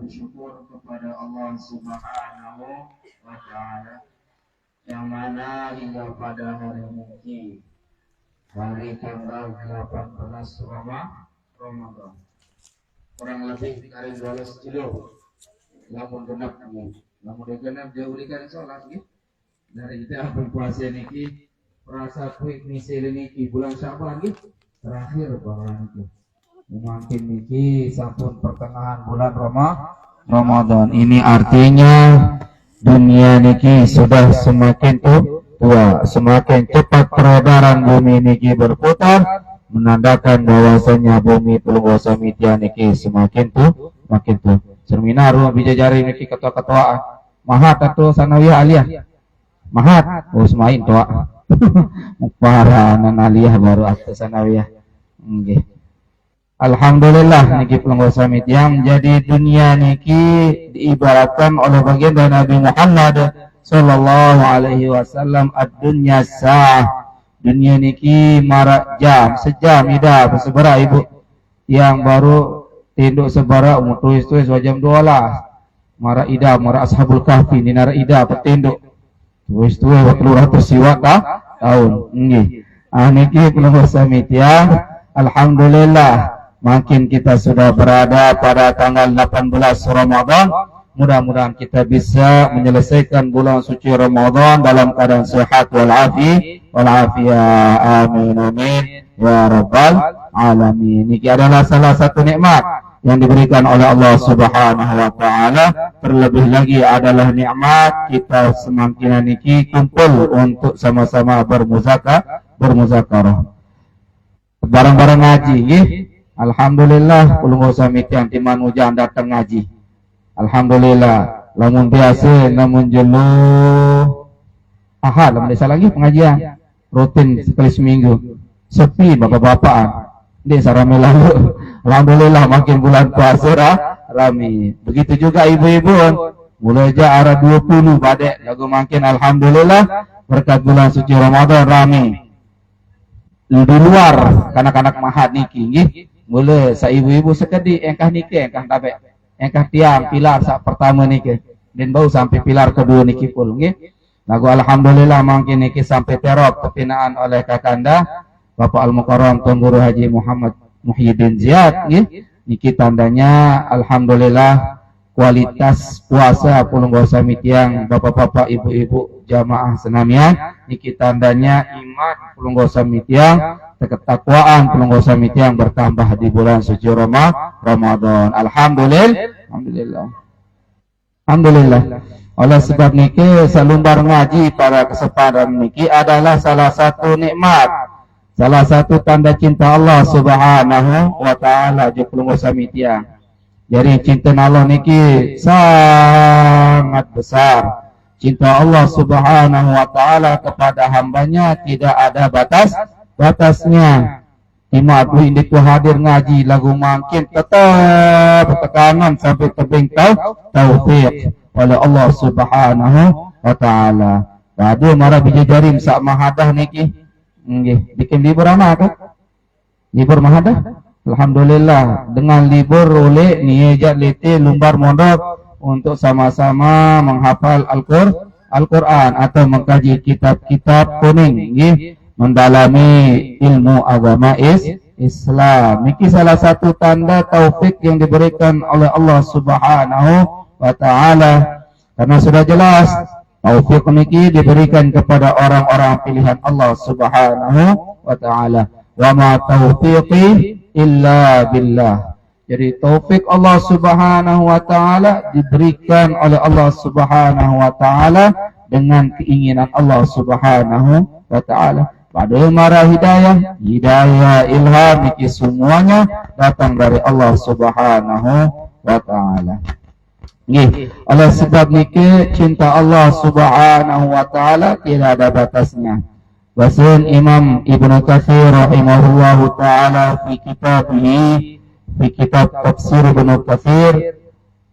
bersyukur kepada Allah Subhanahu wa Ta'ala, yang mana hingga pada hari ini, hari tanggal 18 Ramadan, kurang lebih hari 12 kilo, namun genap dia berikan sholat gitu. Dari itu berpuasa niki, perasa kuik misi niki bulan Syaban gitu, terakhir bahkan itu. Mungkin niki sampun pertengahan bulan Ramadan. Ini artinya dunia niki sudah semakin tua, semakin cepat peredaran bumi niki berputar, menandakan bahwasanya bumi Pelunggosa Mitya niki semakin tua. Seminar rumah bijajari niki ketua-ketua mahat atau sanawiyah aliyah. Mahat, semain tua. Mukbaranan aliyah baru atau sanawiyah. Nggih. Alhamdulillah niki Pelunggosa Mitya, jadi dunia niki diibaratkan oleh baginda Nabi Muhammad sallallahu alaihi wasallam, ad-dunya sa'ah. Dunia niki marak jam, sejam ida sebera ibu yang baru tinduk sebera umur tuis wajam 12. Marak ida, marak ashabul kahfi ni nara ida petinduk. Tuis waktu tersiwat tahun. Nggih. Niki Pelunggosa Mitya, alhamdulillah makin kita sudah berada pada tanggal 18 Ramadan. Mudah-mudahan kita bisa menyelesaikan bulan suci Ramadan dalam keadaan sehat walafiat. Amin ya rabbal alamin. Ini adalah salah satu nikmat yang diberikan oleh Allah Subhanahu wa Ta'ala. Terlebih lagi adalah nikmat kita semakin niki kumpul untuk sama-sama bermuzakarah. Barang-barang ngaji nggih. Alhamdulillah Pelunggosa Mitya timan hujan datang ngaji. Alhamdulillah. Lamun biasa, namun jenuh ahad, lamun desa lagi pengajian rutin sekali seminggu. Sepi bapak-bapak. Dia sarame lalu. Alhamdulillah makin bulan puasa rami. Begitu juga ibu-ibu. Mulai aja arah 20 badek lagu makin alhamdulillah berkat bulan suci Ramadan rami. Di luar kanak-kanak mahat niki nggih. Mula sa ibu-ibu sekedi engkah niki engkah tabek engkah tiang pilar sak pertama niki dan bau sampai pilar kedua niki pun nggih. Lagu alhamdulillah makin niki sampai terop kepinaan oleh kakanda Bapak Al-Mukarram Tuan Guru Haji Muhammad Muhyiddin Ziyad nggih. Niki tandanya alhamdulillah kualitas puasa Pelunggosa Mitya, bapak-bapak, ibu-ibu jamaah senamian, niki tandanya iman Pelunggosa Mitya, ketakwaan Pelunggosa Mitya yang bertambah di bulan suci Ramadan. Alhamdulillah. Oleh sebab niki selumbar ngaji pada kesempatan niki adalah salah satu nikmat, salah satu tanda cinta Allah Subhanahu wa Ta'ala di Pelunggosa Mitya. Jadi cinta Allah niki sangat besar. Cinta Allah Subhanahu wa Ta'ala kepada hambanya tidak ada batasnya. Imam indik tu hadir ngaji lagu makin tetap tekanan sampai tebing taufik oleh Allah Subhanahu wa Ta'ala. Tadi marah bijajarim sak mahadah niki. Nggih, bikin libur anak kan? Libur mahadah. Alhamdulillah dengan libur oleh niat liti lumbar mondok untuk sama-sama menghafal Al-Quran atau mengkaji kitab-kitab kuning nggih, mendalami ilmu agama Islam. Niki salah satu tanda taufik yang diberikan oleh Allah Subhanahu wa Ta'ala, karena sudah jelas taufik niki diberikan kepada orang-orang pilihan Allah Subhanahu wa Ta'ala. Wa ma taufiqi illa billah. Jadi taufik Allah Subhanahu wa Ta'ala diberikan oleh Allah Subhanahu wa Ta'ala dengan keinginan Allah Subhanahu wa Ta'ala. Pada marah hidayah ilham iki semuanya datang dari Allah Subhanahu wa Ta'ala. Nggih, oleh sebab niki cinta Allah Subhanahu wa Ta'ala tidak ada batasnya. Wasun Imam Ibnu Katsir rahimahullahu ta'ala fi kitab tafsir Ibnu Katsir,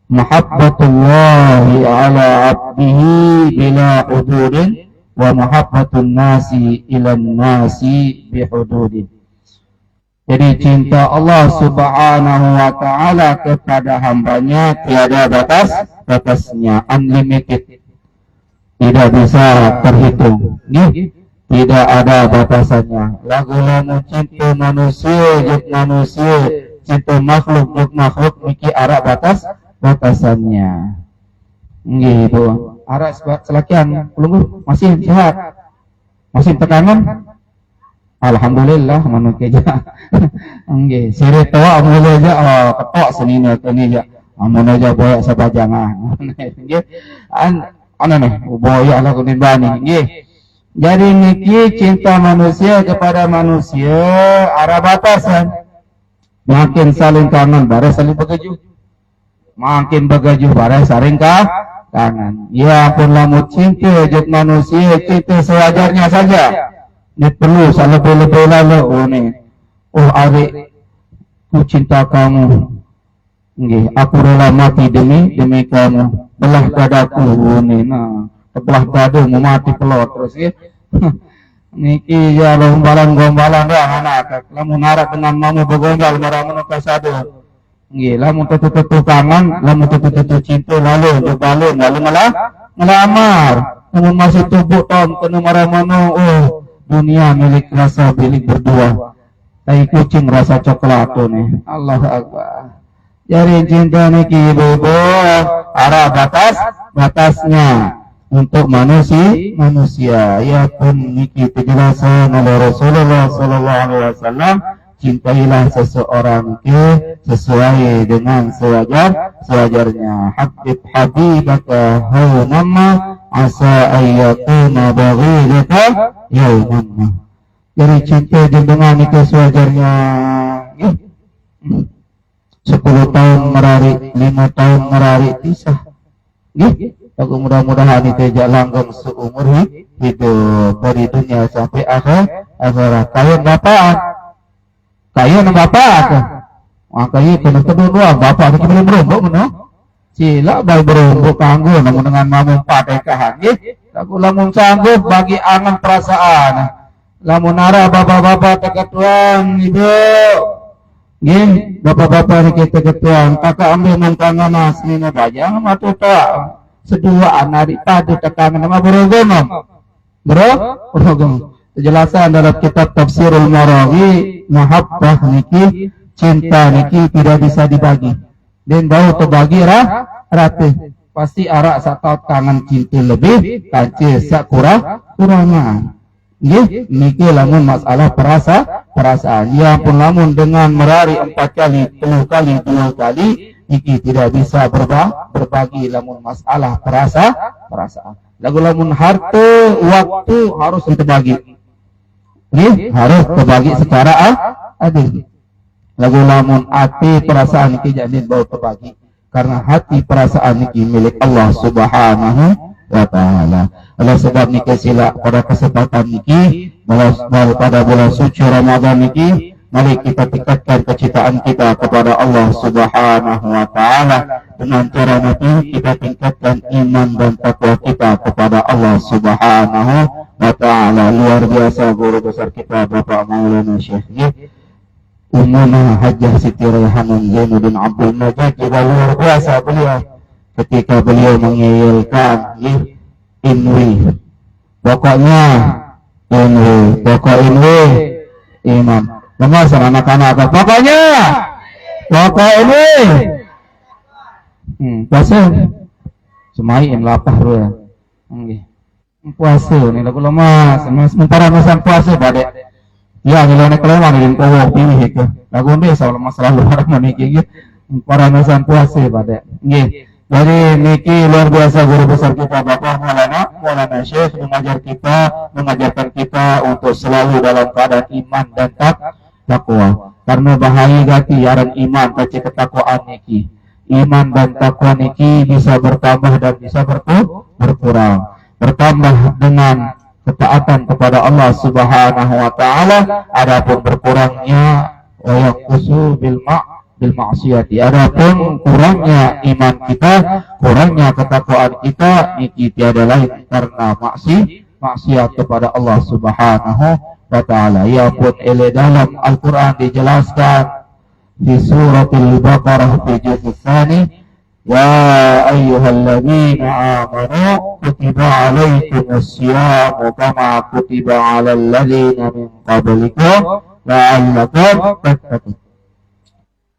mahabbatullahi ala abdihi bila hududin wa mahabbatun nasi ila nasi bihududin. Jadi cinta Allah Subhanahu wa taala kepada hambanya tiada batasnya, unlimited. Tidak bisa terhitung. Tidak ada batasannya. Lagu-lagu cinta manusia, cinta makhluk miki arah batasannya. Gitu. Arah selakian, belum masih sehat, masih tekanan. Alhamdulillah manusia. Nggih, sire toa mulai aja ketok senina tani aja. Amun aja boyak sabajangan. Nggih. Ana nih, boyak lah kunin bani. Nggih. Jadi niki cinta manusia kepada manusia arah batasan. Makin saling kangen, barang saling begajuh. Makin begajuh, barang saling kangen. Ya pun lamu cinta jet manusia, cinta sewajarnya saja. Ini perlu lebih-lebih lalu. Oh nih, oh adik, ku cinta kamu. Nggih, aku rela mati demi kamu. Belah dadaku, oh nih, nah. Belah dadu mau mati pelot terus ya. Niki ya gombalan dah anak. Lamun harap dengan mamu bergombal maramun kasado. Nggih, lamun tetu kangen, lamun tetu cinta lalu berbalun lalu ngelamar. Namun masih tubuh tahun kena maramano oh dunia milik rasa milik berdua. Tai kucing rasa coklat tuh nih. Allahu Akbar. Jadi cinta niki ibu-ibu arah batasnya. Untuk manusia ya pun niki penjelasan oleh Rasulullah sallallahu alaihi wasallam, cintailah seseorang sesuai dengan sewajarnya. Habibaka haunamma asa ayyakuna baghidaka yaumanna. Jadi cinta dengan niki sewajarnya. 10 tahun merari, 5 tahun merari pisah. Aku mudah-mudahan itu langgeng seumur hidup dari dunia sampai akhirat. Kaya bapak. Makanya kena kedua bapak itu belum berombok mana? Sila bayi berombok kanggo namun dengan mamun padekahan. Aku lamun sanggup bagi angan perasaan. Lamun arah bapak-bapak teketuan ibu. Nggih, bapak-bapak niki teketuan kakak ambil mangkangan asmina bajang matu tak. Sedua anak padu tekangan nama berogong. Penjelasan dalam kitab Tafsirul Marawi, mahabbah niki cinta niki tidak bisa dibagi. Dan bau terbagi rata. Pasti arak satu kangen cinta lebih, kancil kurangan. Niki lamun masalah perasaan. Ya pun lamun dengan merari 4 kali, 10 kali, 2 kali. Niki tidak bisa berbagi lamun masalah perasaan. Lamun harta waktu harus dibagi. Harus dibagi secara adil. Lamun hati perasaan niki jadi bau terbagi karena hati perasaan niki milik Allah Subhanahu wa taala. Oleh sebab niki sila pada kesempatan niki pada bulan suci Ramadan niki, mari kita tingkatkan kecintaan kita kepada Allah Subhanahu wa taala. Dengan cara nanti kita tingkatkan iman dan takwa kita kepada Allah Subhanahu wa taala. Luar biasa guru besar kita Bapak Maulana Syekh Ummuna Hajjah Siti Raihanun Zainuddin Abdul Majid. Juga luar biasa beliau ketika beliau mengiyalkan inwi. Pokoknya inwi iman. Lemas anak-anak apa? Pokoknya ini puasa semain lapar ya. Puasa nih lagu lemas sementara masan puasa pada ya nilai kelewat dengan kau pilih itu lagu ini soal masalah luar meniki para masan puasa pada jadi niki luar biasa guru besar kita Bapak Maulana Syekh mengajarkan kita untuk selalu dalam keadaan iman dan takwa. Karena bahaya gati aran iman kaci ketakwaan niki. Iman dan takwa niki bisa bertambah dan bisa berkurang. Bertambah dengan ketaatan kepada Allah Subhanahu wa taala, adapun berkurangnya wa yaqusu bil maksiati. Adapun kurangnya iman kita, kurangnya ketakwaan kita niki tiada lain karena maksiat kepada Allah Subhanahu wa taala. Ya pun dalam Al-Qur'an dijelaskan di suratul Baqarah di juz tsani, ya ayyuhalladzina amanu kutiba alaikumus syiyamu kama kutiba alal ladzina min qablikum la'allakum tattaqun.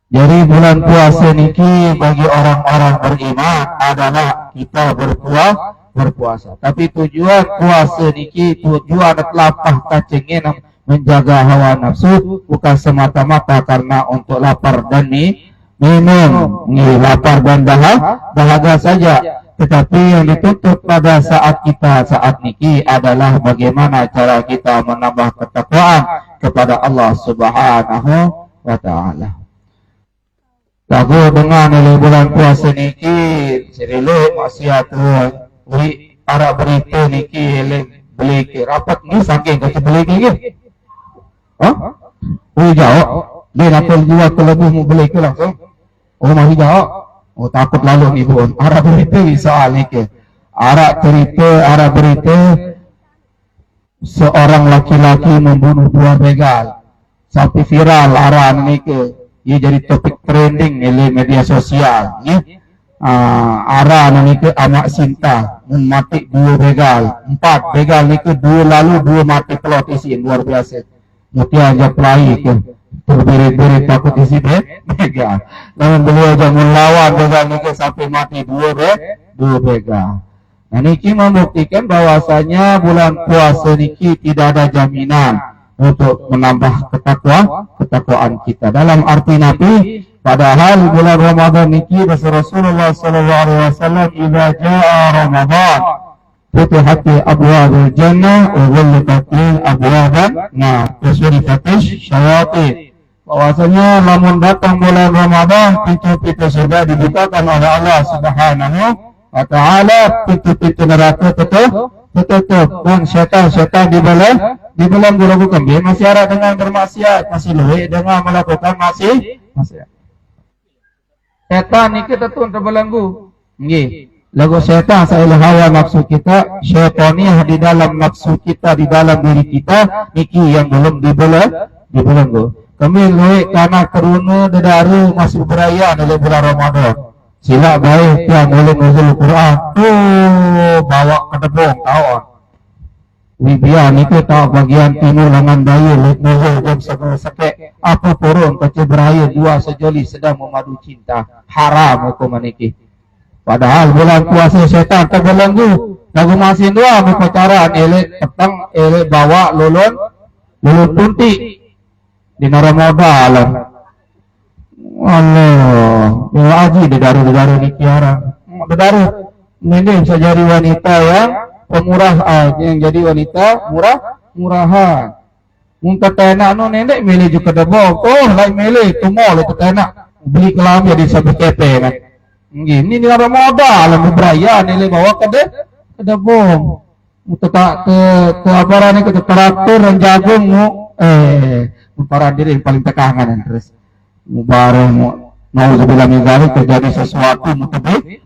Jadi bulan puasa niki bagi orang-orang beriman adalah kita berpuasa. Tapi tujuan puasa niki tujuan lapah kacengin menjaga hawa nafsu, bukan semata-mata karena untuk lapar dan minum, lapar dan dahaga saja. Tetapi yang dituntut pada saat niki adalah bagaimana cara kita menambah ketakwaan kepada Allah Subhanahu wa taala. Lagu dengan bulan puasa niki serilu maksiat arah berita niki beli ke rapat ni saking kata beli ke jauh dia nak jual ke lebih mau beli ke langsung masih jauh takut lalu ni pun arah berita soal niki arah berita seorang laki-laki membunuh 2 begal sampai viral arah niki. Ia jadi topik trending di media sosial. Ara ke anak Sinta mati 2 begal, 4 begal ni ke 2 lalu 2 mati pelot isi luar biasa. Mati aja pelai ke berberi-beri takut isi begal. Namun beliau aja melawan begal ni ke sampai mati 2 begal. Nah niki membuktikan bahwasanya bulan puasa niki tidak ada jaminan untuk menambah ketakwaan kita. Dalam arti Nabi, padahal bulan Ramadan niki Rasulullah sallallahu alaihi wasallam idza jaa Ramadan futihati abwabul jannah wa ghulqatil abwaban nar wa surifatish syayatin. Bahwasanya lamun datang bulan Ramadan, pintu-pintu surga dibukakan oleh Allah Subhanahu wa taala, pintu-pintu neraka tutup dan syaitan di bulan dilakukan dia masih ada dengan bermaksiat, masih luwe dengan melakukan maksiat. Setan ni kita tu terbelenggu. Nggih. Lagu setan saya hawa nafsu kita, syaitaniah di dalam nafsu kita, di dalam diri kita niki yang belum dibelenggu. Kami luwe karena keruna dedaru masih beraya dalam bulan Ramadan. Sila baik yang boleh nuzul Quran bawa ke debong tahun Libya ni ke tahu bagian timur lengan daya nuzul jam sekek apa turun ke beraya 2 sejoli sedang memadu cinta haram hukum niki. Padahal bulan puasa setan terbelenggu lagu masih 2 berpacaran elek petang elek bawa lulun punti di Ramadan. Allah, ya aji dedaru niki orang. Dedaru ini bisa jadi wanita yang pemurah, yang jadi wanita murahan. Muka tenak no nenek milih juga debong. Lain milih tumol itu tenak beli kelam jadi sampai kepe kan. Gini ni orang modal, alam beraya nilai bawa ke debong. Muka ke apa ni ke traktor dan jagung para diri paling tekangan terus. Mubareng mau sebilang negara terjadi sesuatu terbalik.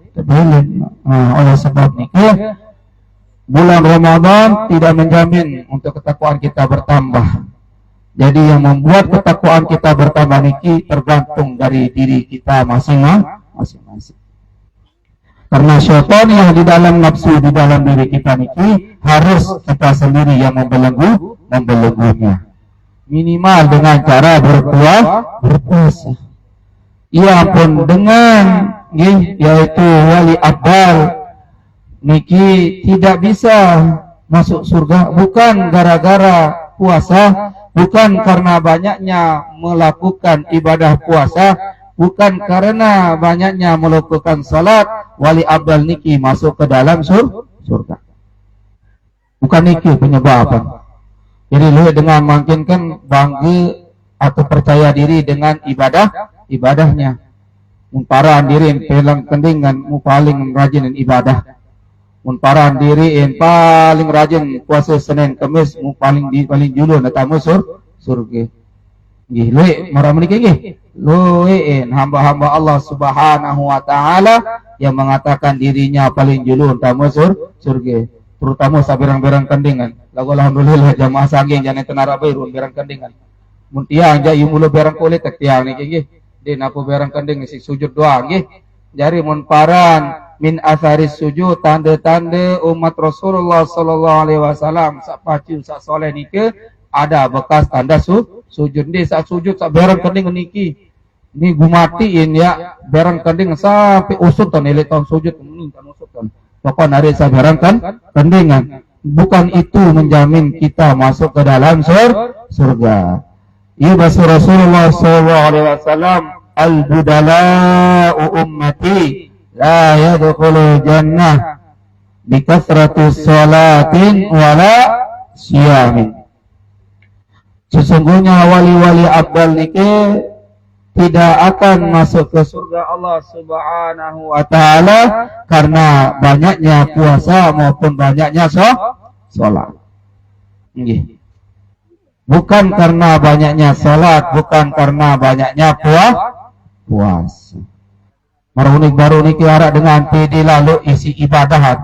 Oleh sebab niki bulan Ramadan tidak menjamin untuk ketakwaan kita bertambah. Jadi yang membuat ketakwaan kita bertambah niki tergantung dari diri kita masing-masing. Karena syaitan yang di dalam nafsu di dalam diri kita niki harus kita sendiri yang membelenggunya. Minimal dengan cara berpuasa. Ia pun dengan yaitu wali abdal niki tidak bisa masuk surga bukan gara-gara puasa, bukan karena banyaknya melakukan ibadah puasa, bukan karena banyaknya melakukan salat. Wali abdal niki masuk ke dalam surga. Bukan niki penyebab. Jadi lu dengan makinkan bangga atau percaya diri dengan ibadahnya. Mumparan diri pelang kendingan mu paling rajin ibadah. Mumparan diri paling rajin puasa Senin Kamis mu paling julu natamu surga. Nggih, lu marah meniki nggih. Lu hamba-hamba Allah Subhanahu wa taala yang mengatakan dirinya paling julu natamu surga. terutama sa berang-berang kendingan. Lagu alhamdulillah jamaah sanggeng jangan tenara bayrun berang kendingan. Mun tiang ja ieu mulo berang kulit tak tiang niki nggih. Din apa berang kending si sujud doa nggih. Jari mun paran min atharis sujud tanda-tanda umat Rasulullah sallallahu alaihi wasallam sak pacu sak soleh niki ada bekas tanda sujud ni sak sujud sak berang kending niki. Ni gumatiin ya berang kending sampai usut ton ele ton sujud ni kan usut ton. Pokok nari sak berang kendingan. Bukan itu menjamin kita masuk ke dalam surga. Ia bahasa Rasulullah sallallahu alaihi wasallam al-budala'u ummati la yadkhulul jannah bi kasratis salatin wala siyamin. Sesungguhnya wali-wali abdal niki tidak akan masuk ke surga Allah Subhanahu wa taala karena banyaknya puasa maupun banyaknya salat. Nggih. Bukan karena banyaknya salat, bukan karena banyaknya puasa. Marunik baru niki arak dengan PD lalu isi ibadahan.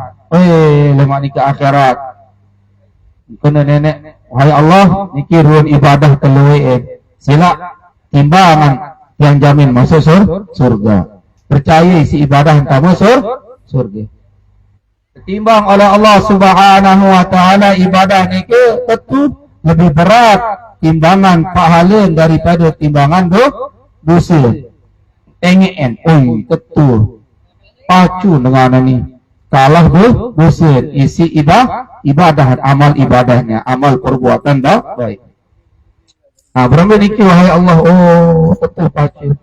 Lemak niki akhirat. Kena nenek, wahai Allah, niki ruang ibadah keluwe. Sila timbangan yang jamin masuk surga. Percaya isi ibadah entah masuk surga. Timbang oleh Allah Subhanahu wa taala ibadah niki tentu lebih berat timbangan pahala daripada timbangan dosa. Engin, betul. Pacu dengan ini. Kalah dosa isi ibadah, amal ibadahnya, amal perbuatan baik. Nah, berapa niki wahai Allah, betul pacu.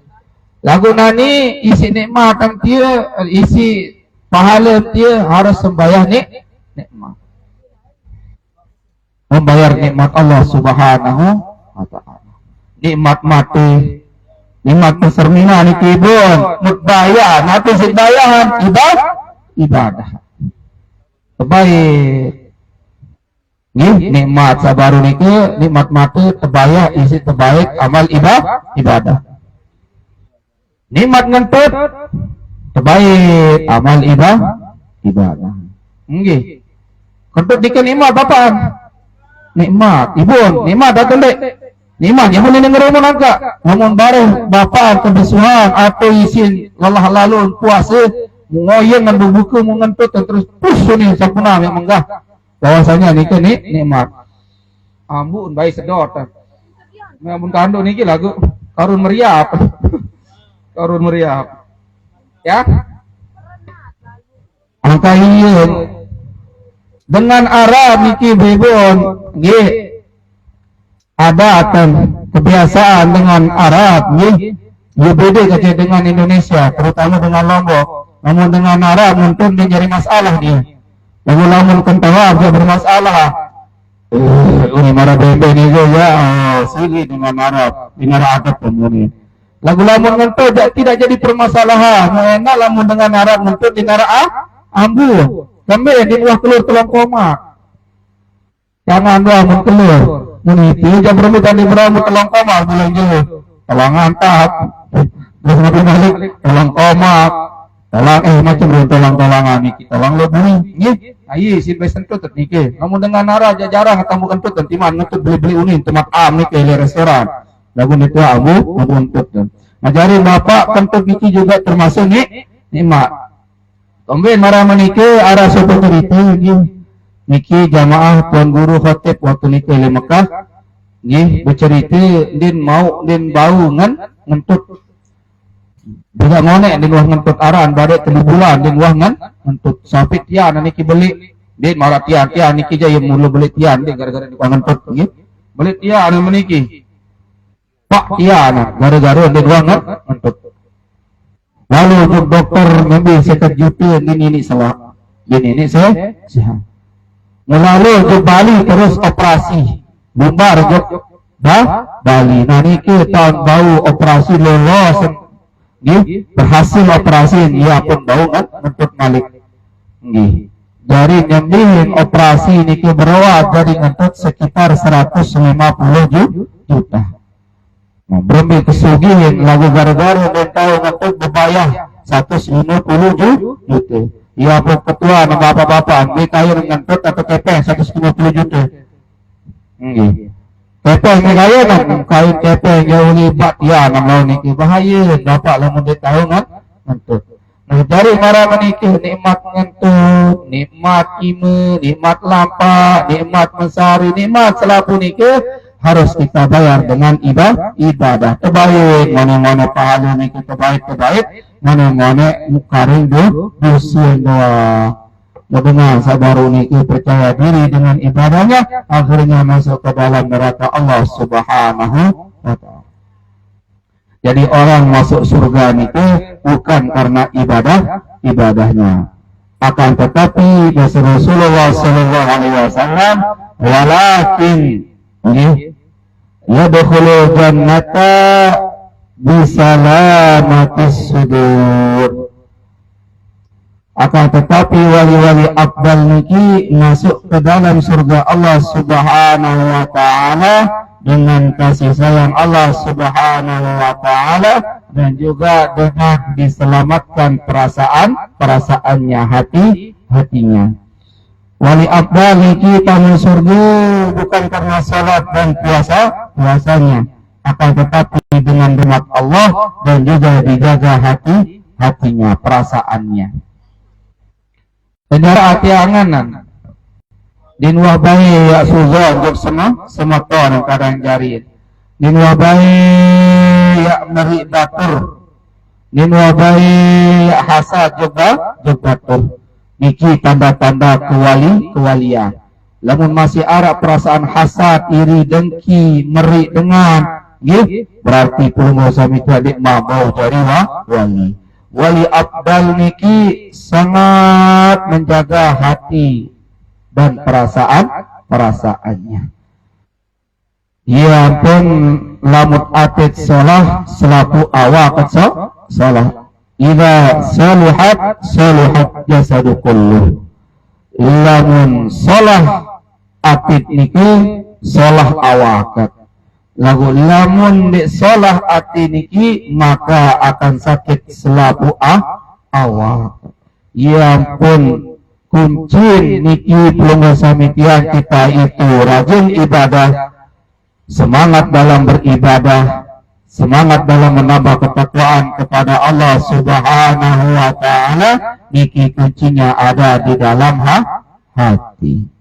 Lagu nani isi nikmat dia, isi pahala dia harus sembahyang nikmat. Membayar nikmat Allah Subhanahu wa taala. Nikmat mati, nikmat pesermina niki pun mutbayar, nanti sembahyang ibadah. Terbaik. Nikmat sabaru niki nikmat mati terbayar isi terbaik amal ibadah. Nikmat ngentut terbaik amal ibadah. Nggih. Kentut dike nikmat bapak. Nikmat, ibu, nikmat datang dek. Nikmat, yang boleh dengar umum angka. Namun baru bapak kebesuhan atau isin lelah lalu puasa, mengoyeng ngambil buku mengentut terus push ni sempurna yang menggah. Bahwasanya nikmat. Ambun baik sedot. Namun kando niki lagu karun meriap. Karun meriap. Ya. Angka iya. Dengan Arab niki bebon, nggih. Ada akan kebiasaan dengan Arab, nggih. Ya beda saja dengan Indonesia, terutama dengan Lombok. Namun dengan Arab mungkin dia nyari masalah dia. Lamun kentawa dia bermasalah. Ini marah bebe ni ya, sini dengan Arab, dengan adab pemuni. Lagu lamun ngento tidak jadi permasalahan. Enak lamun dengan Arab ngento di nara ambu. Kami di luar telur tulang koma. Jangan doang telur. Ini dia bermutan di beramu tulang koma bilang jauh. Tulang antap. Terus balik tulang koma. Tulang macam tulang-tulangan niki. Tulang lebih. Nggih. Ayi sin besen tu niki. Namun dengan nara jarang ketemu kentut dan timan ngentut beli-beli unin tempat am niki di restoran. Lagu itu abu kentut. Ngajarin bapak kentut niki juga termasuk nikmat. Kemudian marah meniki arah sopo cerita niki jamaah tuan guru khotib waktu niki di Mekah nggih bercerita din mau din bau ngentut tidak ngonek din wah ngentut aran badai 3 bulan din wah ngentut sampai tian niki beli din marah tian niki jaya mulu beli tian din gara-gara di ngentut nggih beli tian meniki pak tian gara-gara din wah ngentut. Lalu untuk dokter ngambil sekat juta ini salah. Ini saya sihat. Lalu ke Bali terus operasi. Bumbar ke Bali. Nah niki tahun bau operasi lolos. Nggih, berhasil operasi ia pun bau ngentut malik. Nggih. Dari nyembihin operasi niki berawat dari ngentut sekitar 150 juta. Nah, berambil kesugihan lagu gara-gara dan tahu ngentut berbayar 150 juta. Ya apa ketua nama bapak-bapak, ini kayu ngentut atau kepeng 150 juta. Kepeng ni kayu nak kain kepeng jauh lipat ya nama ni bahaya dapat lah mudah tahu kan ngentut. Nah dari marah menikah nikmat ngentut, nikmat ima, nikmat lampa, nikmat mensari, nikmat selapu nikah harus kita bayar dengan ibadah terbaik. Mana-mana pahala ni kita terbaik, mana-mana mukaring dosa doa. Dengan sabaru ni percaya diri dengan ibadahnya, akhirnya masuk ke dalam neraka Allah Subhanahu wa ta'ala. Jadi orang masuk surga itu bukan karena ibadahnya, akan tetapi Rasulullah sallallahu alaihi wasallam walakin yadkhulul jannata bisalamatis sudur. Akan tetapi wali-wali afdal niki masuk ke dalam surga Allah Subhanahu wa ta'ala dengan kasih sayang Allah Subhanahu wa ta'ala dan juga dengan diselamatkan perasaannya, hatinya. Wali afdal niki tamu surga bukan karena salat dan puasanya, akan tetapi dengan rahmat Allah dan juga dijaga hatinya, perasaannya. Sejarah hati anganan din wabai ya suzon jok semoton kadang jarin din wabai ya meri batur din wabai ya hasad juga batur niki tanda-tanda kewalian. Lamun masih ada perasaan hasad, iri, dengki, meri dengan berarti perlu sami tadi mau jadi wali. Wali afdal niki sangat menjaga hati dan perasaannya. Ya pun lamut atit salah selaku awak salah. Idza saluhat jasadu kulluh. Lamun salah atit niki salah awakat. Lagu lamun di solah ati niki maka akan sakit selapu awak. Ya pun kunci niki pelunggu samitian kita itu rajin ibadah, semangat dalam beribadah, semangat dalam menambah ketakwaan kepada Allah Subhanahu wa ta'ala. Niki kuncinya ada di dalam hati.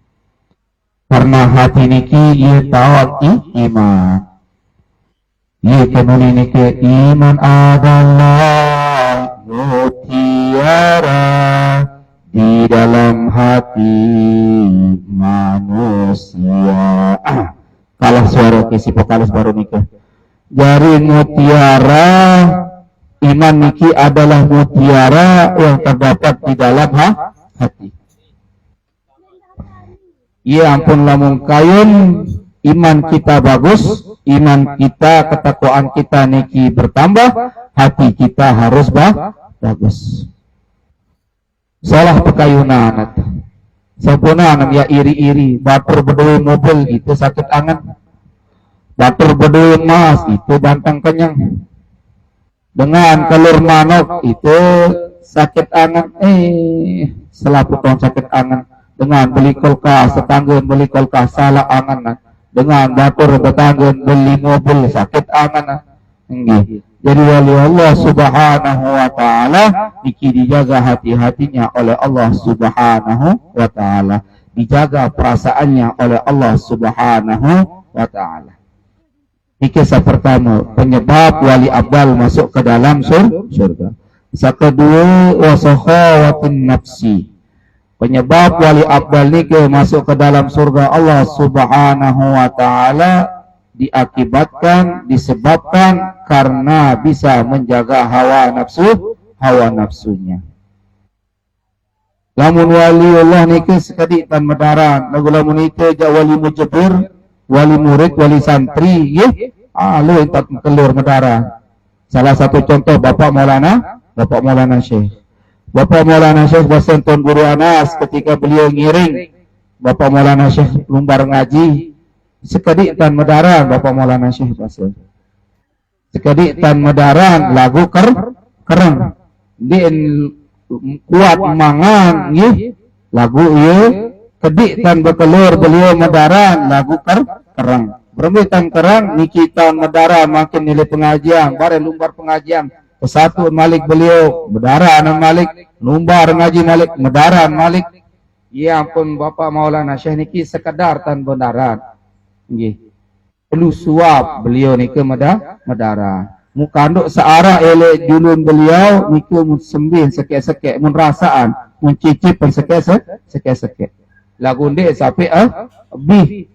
Karena hati niki ia tahu iman. Ia kenali niki iman adalah mutiara di dalam hati manusia. Kalah suara kesi vokalis baru niki. Jari mutiara iman niki adalah mutiara yang terdapat di dalam hati. Ya ampun lamun kayun iman kita bagus, iman kita, ketakwaan kita niki bertambah, hati kita harus bagus. Salah pekayunan sampuna ya iri-iri, batur beduin mobil itu sakit angan, batur beduin emas itu bantang kenyang, dengan telur manok itu sakit angan, selaku tahun sakit angan. Dengan beli kulkas, tetangga beli kulkas salah angan. Dengan batur tetangga beli mobil sakit angan. Jadi wali Allah Subhanahu wa ta'ala niki dijaga hati-hatinya oleh Allah Subhanahu wa ta'ala, dijaga perasaannya oleh Allah Subhanahu wa ta'ala. Niki pertama penyebab wali abdal masuk ke dalam surga. Kedua wasakhawatin nafsi. Penyebab wali abdal niki masuk ke dalam surga Allah Subhanahu wa ta'ala disebabkan karena bisa menjaga hawa nafsunya. Lamun wali Allah niki sekadi tan medaran, lamun niki ja wali mujabir, wali murid, wali santri, lu tak kelur medaran. Salah satu contoh Bapak Maulana Syekh. Bapak Maulana Syekh Basenton Guru Anas ketika beliau ngiring Bapak Maulana Syekh lumbar ngaji, sekadi tan medaran Bapak Maulana Syekh Basen. Sekadi tan medaran lagu keren. Di kuat mangan nggih lagu ieu kedik tan bekelur beliau medaran lagu kerang bermitan kerang niki tahun medara makin nilai pengajian bare lumbar pengajian kesatu malik beliau medara anak malik lumbar ngaji malik medaran malik ya ampun Bapak Maulana Syekh niki sekedar tan bendaran nggih perlu suap beliau niki medara mukanduk searah elek julun beliau niku sembih sekek-sekek mun rasaan mencicip sekek-sekek lagu ndek sampai bih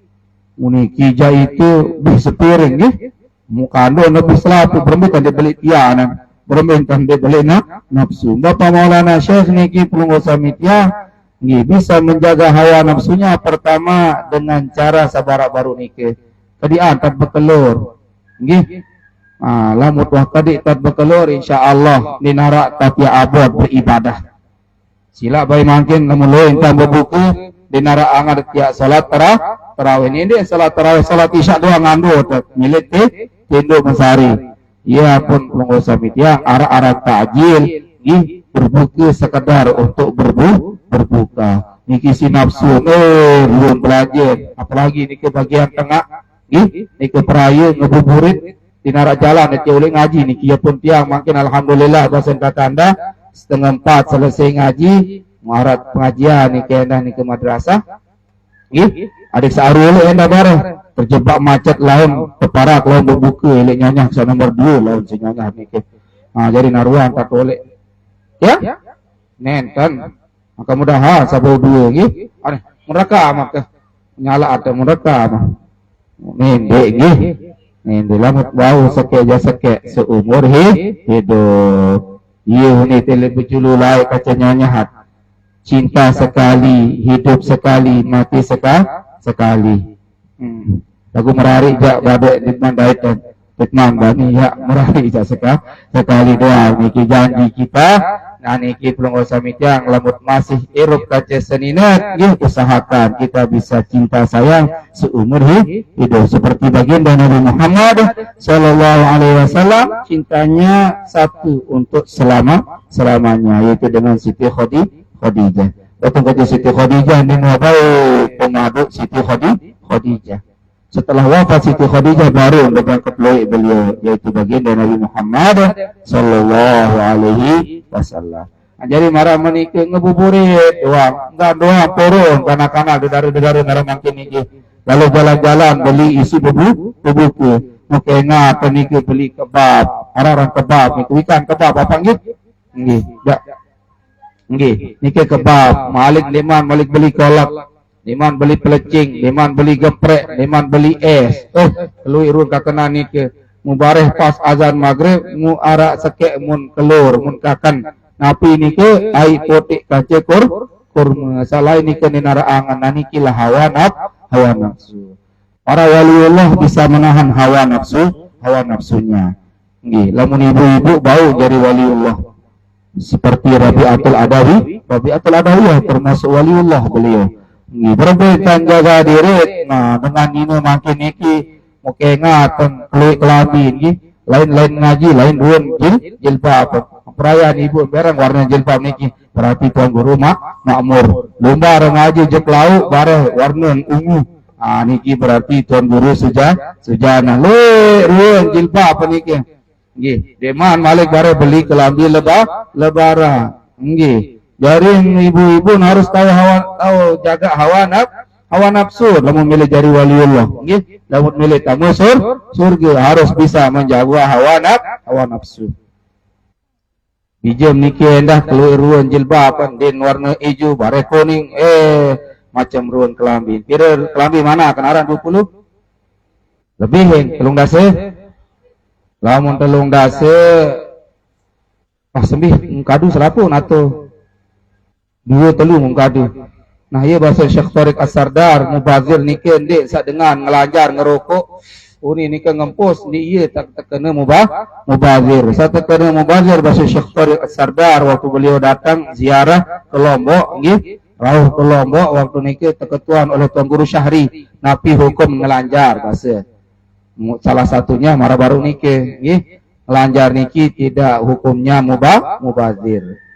muni kija itu bih sepiring nggih mukanduk nabi selatu bermintan dia beli tianan bermintan dia beli nafsu Bapak Maulana Syekh niki perlu samitia nggih bisa menjaga hawa nafsunya pertama dengan cara sabarak baru niki tadi antar bekelur nggih lamut wah tadi tat bekelur insyaallah dinara tapi abad beribadah sila bayi makin lamun loin tambah buku dinara angar tiak salat tarawih ini salat tarawih salat isya doang ngandu milit tindo mesari ya pun pengusaha media arah-arah takjil ih berbuka sekedar untuk berbuka niki si nafsu belum belajar apalagi niki bagian tengah ih niki peraya ngebuburit dinara jalan nanti oleh ngaji nih kia pun tiang makin alhamdulillah dosen kata anda setengah 4 selesai ngaji ngarat pengajian nih kena nih ke madrasah ih adik searul enda bareng terjebak macet lain keparak lain berbuka elek nyanyi sa nomor 2 lain si nyanyi nih ke jadi naruhan tak oleh ya nenten maka mudah sabau 2 nih aneh mereka maka nyala atau mereka nendek nih ini lamut bau seke seumur hidup. Iya ni telebujulu lai kacanya nyahat. Cinta sekali, hidup sekali, mati sekali. Lagu merari jak badai ditman daitan. Ditman bani ya merari jak sekali doa. Niki janji kita. Nah niki pelunggu samitang lamut masih irup kaca seninat. Ya usahakan kita bisa cinta sayang seumur hidup seperti baginda Nabi Muhammad Sallallahu Alaihi Wasallam cintanya satu untuk selamanya yaitu dengan Siti Khadijah. Datang ke Siti Khadijah ini baik pemaduk Siti Khadijah. Setelah wafat Siti Khadijah baru dengan kepeluik beliau yaitu baginda Nabi Muhammad Sallallahu Alaihi Wasallam. Jadi marah menikah ngebuburit doang, enggak doang turun kanak-kanak dedari-dedari marah makin ini. Lalu jalan-jalan beli isi buku, mukena atau nikah beli kebab, orang kebab, ikan kebab apa gitu? Nggih, enggak. Nggih, nikah kebab, malik beli kolak. Liman beli pelecing, liman beli geprek, liman beli es. Keluar irun kakena nikah. Mubareh pas azan maghrib, mu arak sekek mun kelur, mun kakan. Napi nikah ai potik kace kurma. Salah nikah ninara angan nanikilah hawa nafsu. Para waliullah bisa menahan hawa nafsunya. Nggih, lamun ibu-ibu bau jadi waliullah. Seperti Rabi'atul Adawiyah termasuk waliullah beliau. Berbaikan jaga diri, nah dengan ini makin niki mukenga ten keluik kelabin, lain ngaji, lain ruan jilbab. Perayaan ibu barang warna jilbab niki, berarti tuan guru makmur. Lomba ngaji jek lauk bareng warna ungu. Niki berarti tuan guru sujana. Ruan jilbab niki. Nggih, deman malik bareng beli kelambi lebaran. Nggih. Jaring ibu-ibu harus tahu jaga hawa nafsu. Lamun milih jari waliullah, nggih. Lamun milih tamu surga harus bisa menjaga hawa nafsu. Bijem niki endah keluar ruan jilbab den warna hijau bare kuning macam ruan kelambi. Kira kelambi mana kenaran 20? Lebih telung dase. Lamun telung dase sembih ngkadu selapun atau 2 telu mengkadu. Nah iya bahasa Syekh Tariq As-Sardar mubazir niki ndek sak dengan ngelajar ngerokok uni niki ngempus di iya tak kena mubazir. Satu kena mubazir bahasa Syekh Tariq As-Sardar waktu beliau datang ziarah ke Lombok nggih. Rawuh ke Lombok waktu niki terketuan oleh Tuan Guru Syahri napi hukum ngelanjar bahasa. Salah satunya marah baru niki nggih. Ngelanjar niki tidak hukumnya mubazir.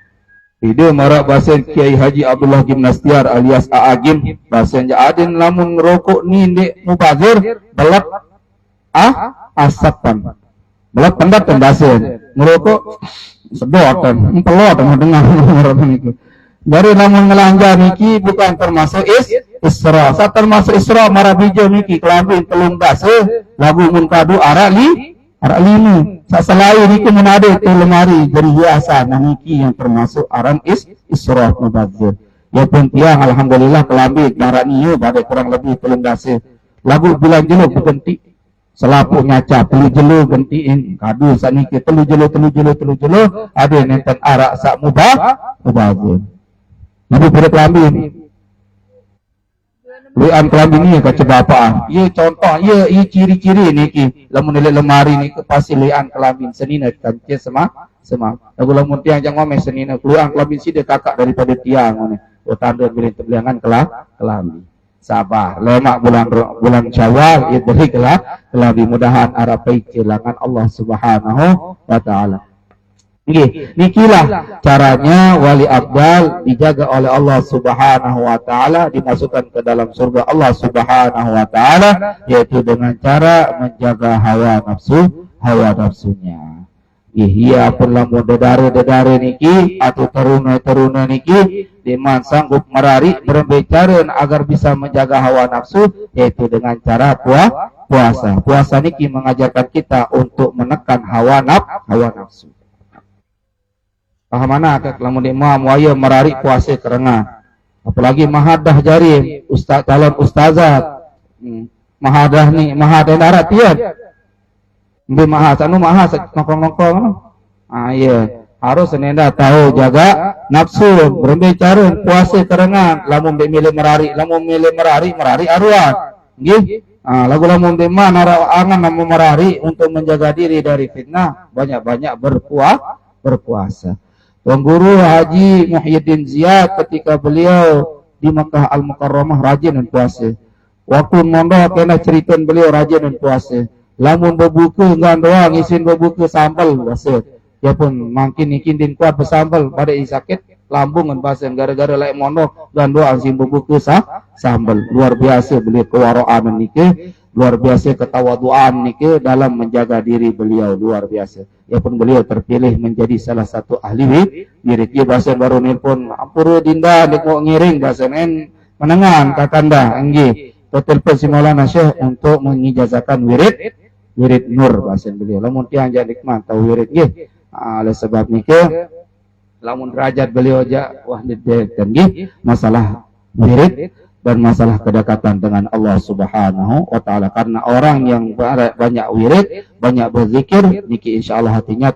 Ide marak bahasan Kiai Haji Abdullah Gimnastiar alias Aagim bahasan adin lamun ngerokok ni ndek mubazir belak asapan belak pendat dan bahasan ngerokok sedotan empelot dengar orang itu. Dari lamun ngelanja niki bukan termasuk isra. Saat termasuk isra marabijo niki kelambin telung base lagu munkadu arak lima. Saat selain niki menade tu lemari dari hiasan niki yang termasuk aran isra mubazir. Ya pun tiang alhamdulillah kelambin arak niu pada kurang lebih telung base. Lagu bilang jeluk berhenti. Selapuk nyaca telu jelu gantiin kadu saniki telu jelu ada nenten arak sak mubazir. Nabi beri kelambin lian kelambin ni kaca bapa ia contoh ia ciri-ciri niki lamun nilai lemari ni pasti lian kelambin senina kancil sama lagu lamun tiang jangan ngomel senina lian kelambin sida kakak daripada tiang ni tanda beri terbeliangan kelambin sabar lemak bulan Syawal ia beri kelambin mudahan arapai kelangan Allah Subhanahu wa taala. Nikilah caranya wali abdal dijaga oleh Allah Subhanahu wa taala, dimasukkan ke dalam surga Allah Subhanahu wa taala, yaitu dengan cara menjaga hawa nafsunya. Iya pun lamun dedare niki atau teruna niki diman sanggup merari berbicara agar bisa menjaga hawa nafsu, yaitu dengan cara puasa. Puasa niki mengajarkan kita untuk menekan hawa nafsu. Pahamana lamun imam waya merari puasa kerengan. Apalagi mahadah jari calon ustazat. Mahadah darat tian. Mbe mahas nongkrong. Iya, harus senenda tahu jaga nafsu, berbicara puasa kerengan. Lamun milih merari aruan. Nggih. Lagu-lagu bima nara angan namun merari untuk menjaga diri dari fitnah, banyak-banyak berpuasa. Tuan Guru Haji Muhyiddin Ziyad ketika beliau di Makkah Al-Mukarramah rajin dan puasa. Waktu mondok kena cerita beliau rajin dan puasa. Lamun berbuka enggak doang isin berbuka sambal puasa. Ya pun makin din kuat bersambal pada sakit lambung dan puasa gara-gara lain mondok dan doang isin berbuka sambal. Luar biasa beliau kewaraan niki, luar biasa ketawaduan niki dalam menjaga diri beliau luar biasa. Ya pun beliau terpilih menjadi salah satu ahli wirid. Dia bahasa baru nelpon, ampuru dinda dek mau ngiring bahasa menengan kakanda nggih. Telepon si Maulana Syekh untuk mengijazakan wirid nur bahasa beliau. Lamun tiang jadi nikmat tahu wirid nggih. Oleh sebab niki lamun derajat beliau aja wah dan nggih masalah wirid dan masalah kedekatan dengan Allah Subhanahu wa taala. Karena orang yang banyak wirid, banyak berzikir, niki insyaallah hatinya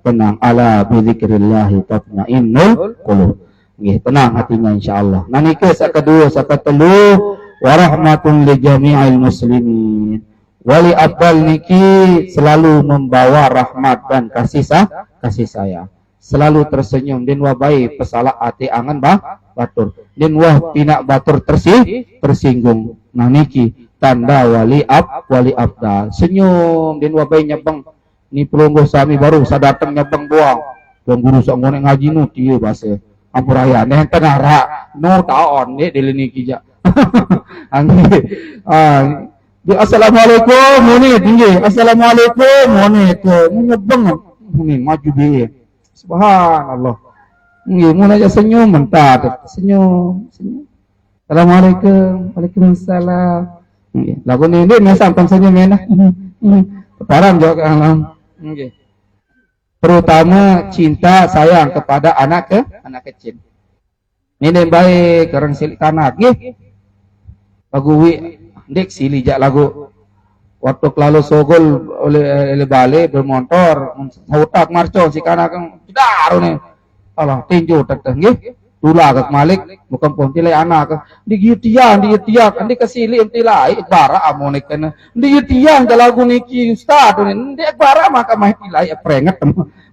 tenang. Ala bi dzikrillah tatmainnul qulub. Nggih, tenang hatinya insyaallah. Nah niki sakadua sakatelu wa rahmatun li jami'il muslimin. Wali abdal niki selalu membawa rahmat dan kasih sayang. Selalu tersenyum dan wabai pesalah ati angan batur. Dan wah pinak batur tersinggung. Nah niki tanda wali abdal. Senyum dan wabai nyebang. Ni pelungguh sami baru sadatang nyebang buang. Tuan Guru sok ngonek ngaji nu tieu bahasa. Ampuraya nenten ara no taon ni dili niki ja. Assalamualaikum muni tinggi. Assalamualaikum muni tu nyebang muni maju biye. Subhanallah. Nggih, mun aja senyum mentar, senyum. Assalamualaikum, waalaikumsalam. Nggih, lagu ni dia sampai senyum enak. Keparan juga nggih. Terutama cinta sayang kepada anak kecil. Ini baik orang silik kanak nggih. Lagu wi ndek sili jak lagu waktu lalu sogol oleh balik bermotor hutak marco si kanak daru nih Allah tinju teteh nggih tula ke malik bukan pun tilai anak di tiang andi kesili tilai bara amonik kana di tiang lagu niki ustad ndi bara maka mah tilai prenget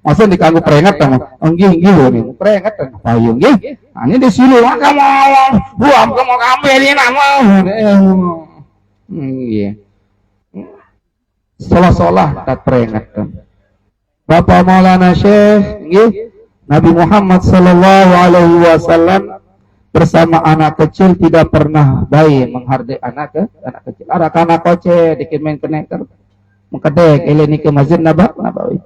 masa dikanggo prenget nggih nih prenget payung nggih ini di sini maka mau buam mau ngambil ini nama nggih solah tak peringatkan. Bapak Maulana Syekh nggih Nabi Muhammad sallallahu alaihi wasallam bersama anak kecil tidak pernah baik menghargai anak kecil. Anak koce dikimen keneker mengkedek eleni ke masjid Nabawi.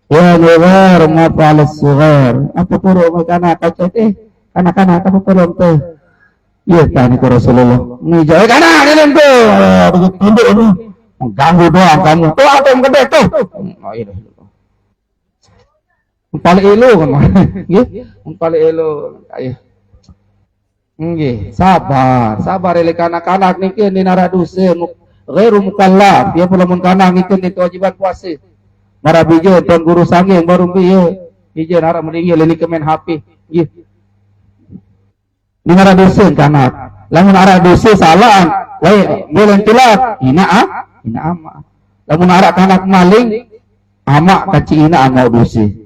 Ya luar ma falas sughar. Apa puro anak kecil anak-anak apa puro teh. Iya tani ke Rasulullah. Ni jauh kanan ini tuh. Begitu tunduk ni. Mengganggu doang kamu. Tuh apa yang kedek tuh? Oh iya. Paling elu kan. Nggih. Paling elu. Ayo. Nggih, sabar elek anak-anak niki di naradusi ghairu mukallaf. Dia pula mun kana niki di kewajiban puasa. Marabijo tuan guru sange baru piye. Ieu nara mending lini kemen HP. Nggih. Di naradusi kana. Lamun naradusi salah, we meuleun tilat, ina ama. Lamun ara kanak maling, ama kacina ama dusi.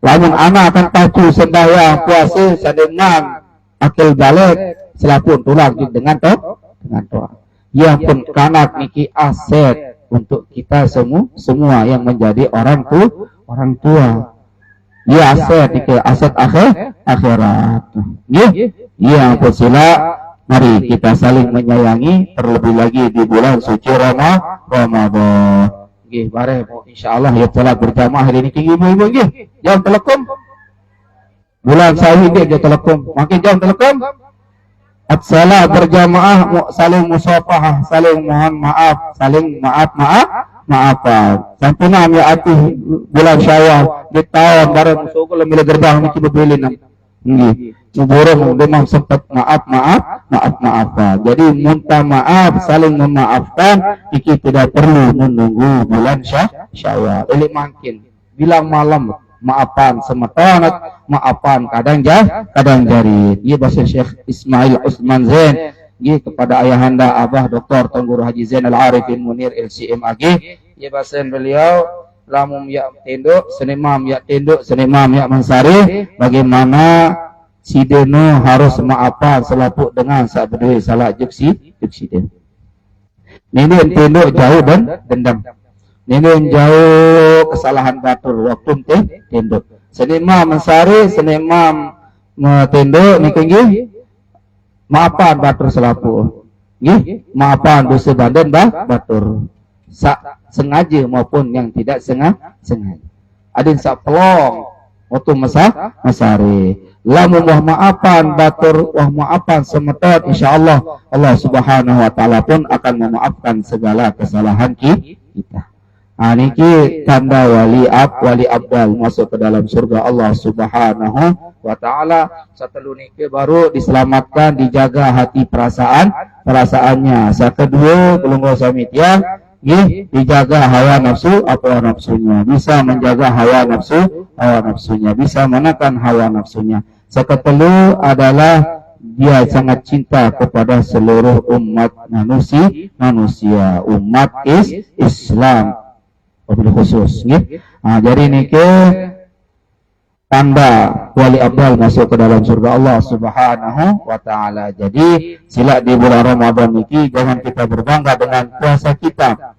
Lamun anak akan tahu sembahyang puasa sadengan akil balik selapun tulang dengan toa. Ya pun kanak niki aset untuk kita semua yang menjadi orang tua. Ya aset niki aset akhirat. Ya pun sila mari kita saling menyayangi terlebih lagi di bulan suci Ramadan. Nggih bare insyaallah ya salat berjamaah hari ini ibu-ibu nggih. Jam telekom bulan sawit dia telekom makin jam telekom at-salat berjamaah saling musafahah saling mohon maaf saling maafan sampuna ya ati bulan Syawal di tahun bareng musuh lemile gerbang niki bebelin nggih muborong demam sempat maaf. Jadi minta maaf saling memaafkan iki tidak perlu menunggu bulan Syawal ini makin bilang malam maafan semetonat, maafan kadang jari. Ia bahasa Syekh Ismail Usman Zain, ia kepada ayahanda Abah Dr. Tuan Guru Haji Zain Al-Arifin Munir LCMAG. Ia bahasa beliau, lamum ya tenduk, senimam ya tenduk, senimam ya mansari. Bagaimana si deno harus maafan selaput dengan saat berdua salah jeksi den. Ini tenduk jauh dan dendam. Ini jauh kesalahan batur waktu tenduk. Senimam mensari, senimam tenduk ni kenggi. Maafan batur selapu. Nggih, maafan dosa badan batur. Sengaja maupun yang tidak sengaja. Adin sak pelong waktu mesari. Lamun wah maafan batur, wah maafan semetot, insyaallah Allah Subhanahu wa taala pun akan memaafkan segala kesalahan kita. Niki tanda wali abdal masuk ke dalam surga Allah Subhanahu wa taala. Setelah niki baru diselamatkan, dijaga hati perasaannya. Kedua kelunggo samitia dijaga hawa nafsunya, bisa menjaga hawa nafsunya, bisa menekan hawa nafsunya. Ketelu adalah dia sangat cinta kepada seluruh umat manusia, umat Islam wabil khusus. Jadi niki tanda wali abdal masuk ke dalam surga Allah Subhanahu wa taala. Jadi sila di bulan Ramadan niki jangan kita berbangga dengan puasa kita.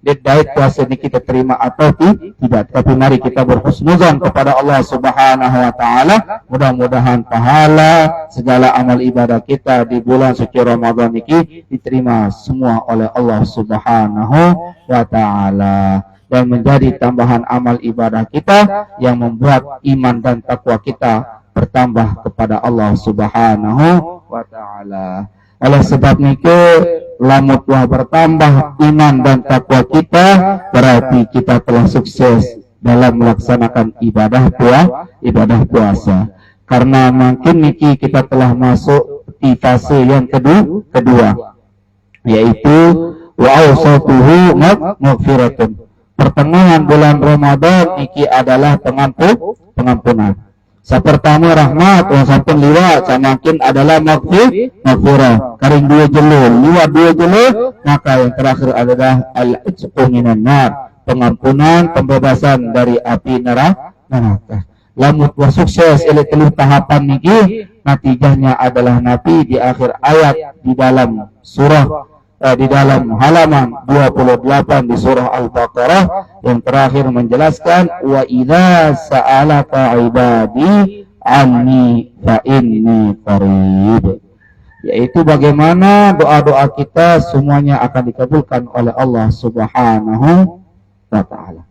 Dait puasa ini kita terima atau tidak, tapi mari kita berhusnuzon kepada Allah Subhanahu wa taala. Mudah-mudahan pahala segala amal ibadah kita di bulan suci Ramadan ini diterima semua oleh Allah Subhanahu wa taala dan menjadi tambahan amal ibadah kita yang membuat iman dan takwa kita bertambah kepada Allah Subhanahu wa taala. Oleh sebab itu, lamut wah bertambah iman dan takwa kita, berarti kita telah sukses dalam melaksanakan ibadah puasa. Karena makin niki kita telah masuk di fase yang kedua, yaitu wa awsatuhu maghfiratun. Pertengahan bulan Ramadan niki adalah pengampunan. Pertama rahmat, sampun liwat, semakin adalah maghfirah. Karing dua jelur, liwat dua jelur, maka yang terakhir adalah al-itqu minan nar, pengampunan, pembebasan dari api neraka. Lamut wa sukses oleh teluh tahapan niki, natijahnya adalah Nabi di akhir ayat di dalam surah di dalam halaman 28 di surah Al-Baqarah yang terakhir menjelaskan wa idza sa'alaka ibadi anni fa inni qarib, yaitu bagaimana doa-doa kita semuanya akan dikabulkan oleh Allah Subhanahu wa taala.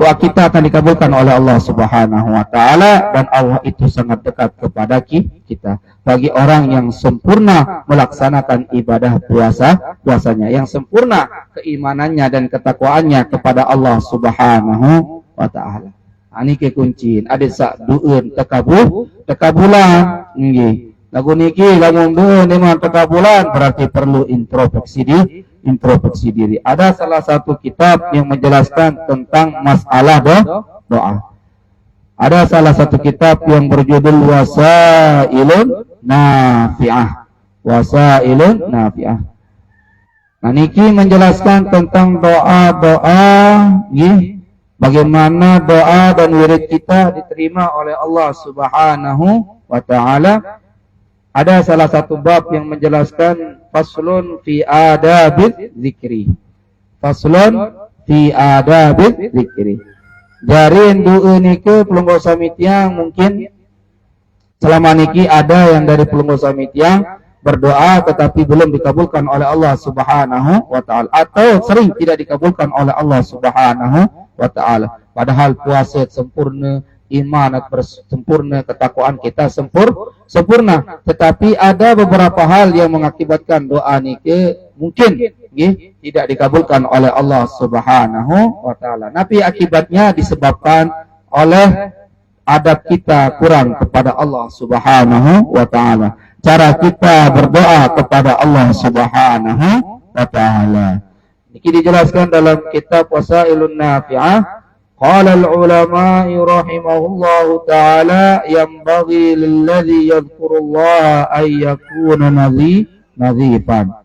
Doa kita akan dikabulkan oleh Allah Subhanahu wa taala, dan Allah itu sangat dekat kepada kita. Bagi orang yang sempurna melaksanakan ibadah puasanya, yang sempurna keimanannya dan ketakwaannya kepada Allah Subhanahu wa taala. Ini kekunci. Ada sak dueun tekabulan nggih. Lagu niki lamun dueun memang tekabulan berarti perlu introspeksi diri. Ada salah satu kitab yang menjelaskan tentang masalah doa. Ada salah satu kitab yang berjudul Wasailun Nafi'ah. Nah, niki menjelaskan tentang doa-doa, bagaimana doa dan wirid kita diterima oleh Allah Subhanahu wa taala. Ada salah satu bab yang menjelaskan faslun fi adabil zikri. Jarin du'u niki pelunggu samitiang mungkin selama niki ada yang dari pelunggu samitiang berdoa tetapi belum dikabulkan oleh Allah Subhanahu wa taala, atau sering tidak dikabulkan oleh Allah Subhanahu wa taala. Padahal puasa sempurna, iman sempurna, ketakwaan kita sempurna, tetapi ada beberapa hal yang mengakibatkan doa niki mungkin tidak dikabulkan oleh Allah Subhanahu wa taala. Tapi akibatnya disebabkan oleh adab kita kurang kepada Allah Subhanahu wa taala. Cara kita berdoa kepada Allah Subhanahu wa taala. Niki dijelaskan dalam kitab Wasailun Nafi'ah. Qala al-ulama rahimahullahu ta'ala yanbaghi lilladhi yadhkurullaha ay yakuna nadhifan.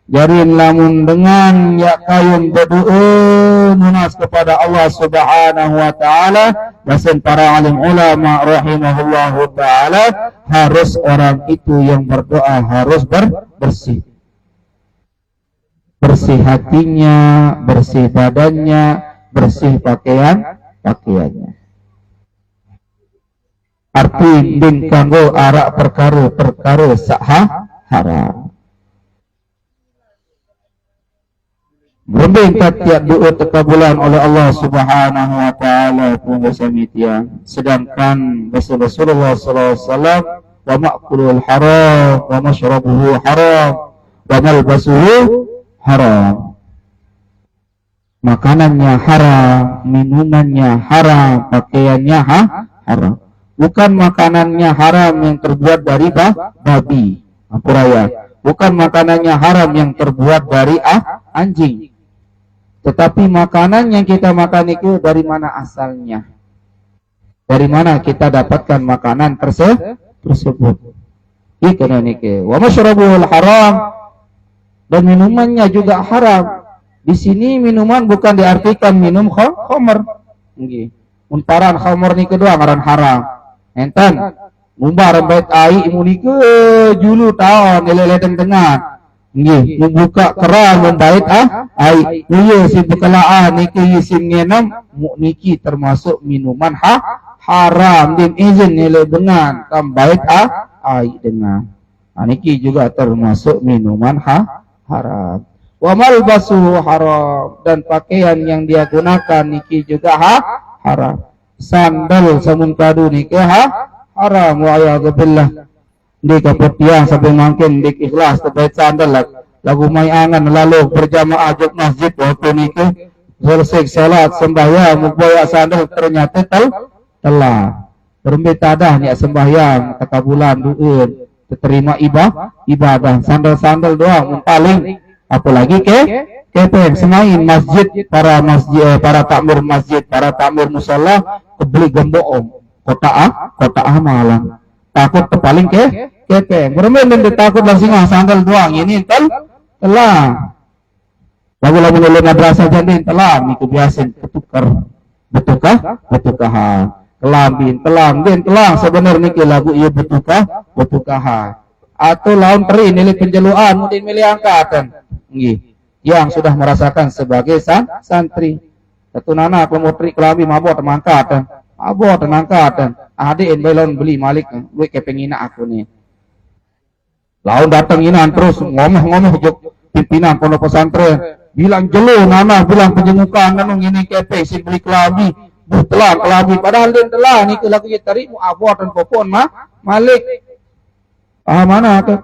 Jarin lamun dengan ya kayun berdoa munas kepada Allah Subhanahu wa taala, dan para alim ulama rahimahullahu taala, harus orang itu yang berdoa harus bersih. Bersih hatinya, bersih badannya, bersih pakaiannya. Arti din kanggo arak perkara sah haram. Berbentak tiap doa terkabulan oleh Allah Subhanahu wa taala pun samitian. Sedangkan Rasulullah sallallahu alaihi wasallam wa ma'kulul haram wa mashrabuhu haram wa malbasuhu haram. Makanannya haram, minumannya haram, pakaiannya haram. Bukan makanannya haram yang terbuat dari babi, apuraya. Bukan makanannya haram yang terbuat dari anjing. Tetapi makanan yang kita makan itu dari mana asalnya? Dari mana kita dapatkan makanan tersebut? Ikana niki. Wa masyrabuhul haram, dan minumannya juga haram. Di sini minuman bukan diartikan minum khamr. Nggih. Untaran khamr niki doang ngaran haram. Enten mumbar bait ai imunike julu taon lele dengan. Nggih, membuka keran membait ai. Ieu si bekalaan niki isin ngenam niki termasuk minuman haram din izin nilai dengan tambait ai dengan. Niki juga termasuk minuman haram. Wa malbasuhu haram, dan pakaian yang dia gunakan niki juga haram. Sandal samun kadu niki haram wa a'udzubillah. Di kapetian sampai mungkin di ikhlas terbaik sandal lagu may angan lalu berjamaah jog masjid waktu niki selesai salat sembahyang muboya sandal ternyata telah berembet tadah ni sembahyang kata bulan duun diterima ibadah sandal doang paling. Apalagi kepeng semain masjid para takmir masjid, para takmir musala kebeli gemboom kota malam takut paling kepeng bermain dan takut langsung sandal doang ini telah lagu-lagu lele madrasah jadi telah niku biasa betukahan kelambin telang sebenarnya niki lagu ieu betukahan atau laun teri nilai penjeluan mungkin milih angkatan nggih yang sudah merasakan sebagai santri satu nana pemotri kelabi mabot mangkatan mabot angkatan adik belon beli malik gue kepengina aku nih laun datang inan terus ngomong jok pimpinan pondok pesantren bilang jelo nana bilang penjengukan nanung ini kepe si beli kelabi telah kelabi padahal dia telah nih lagu tari mu abot dan popon malik mana ke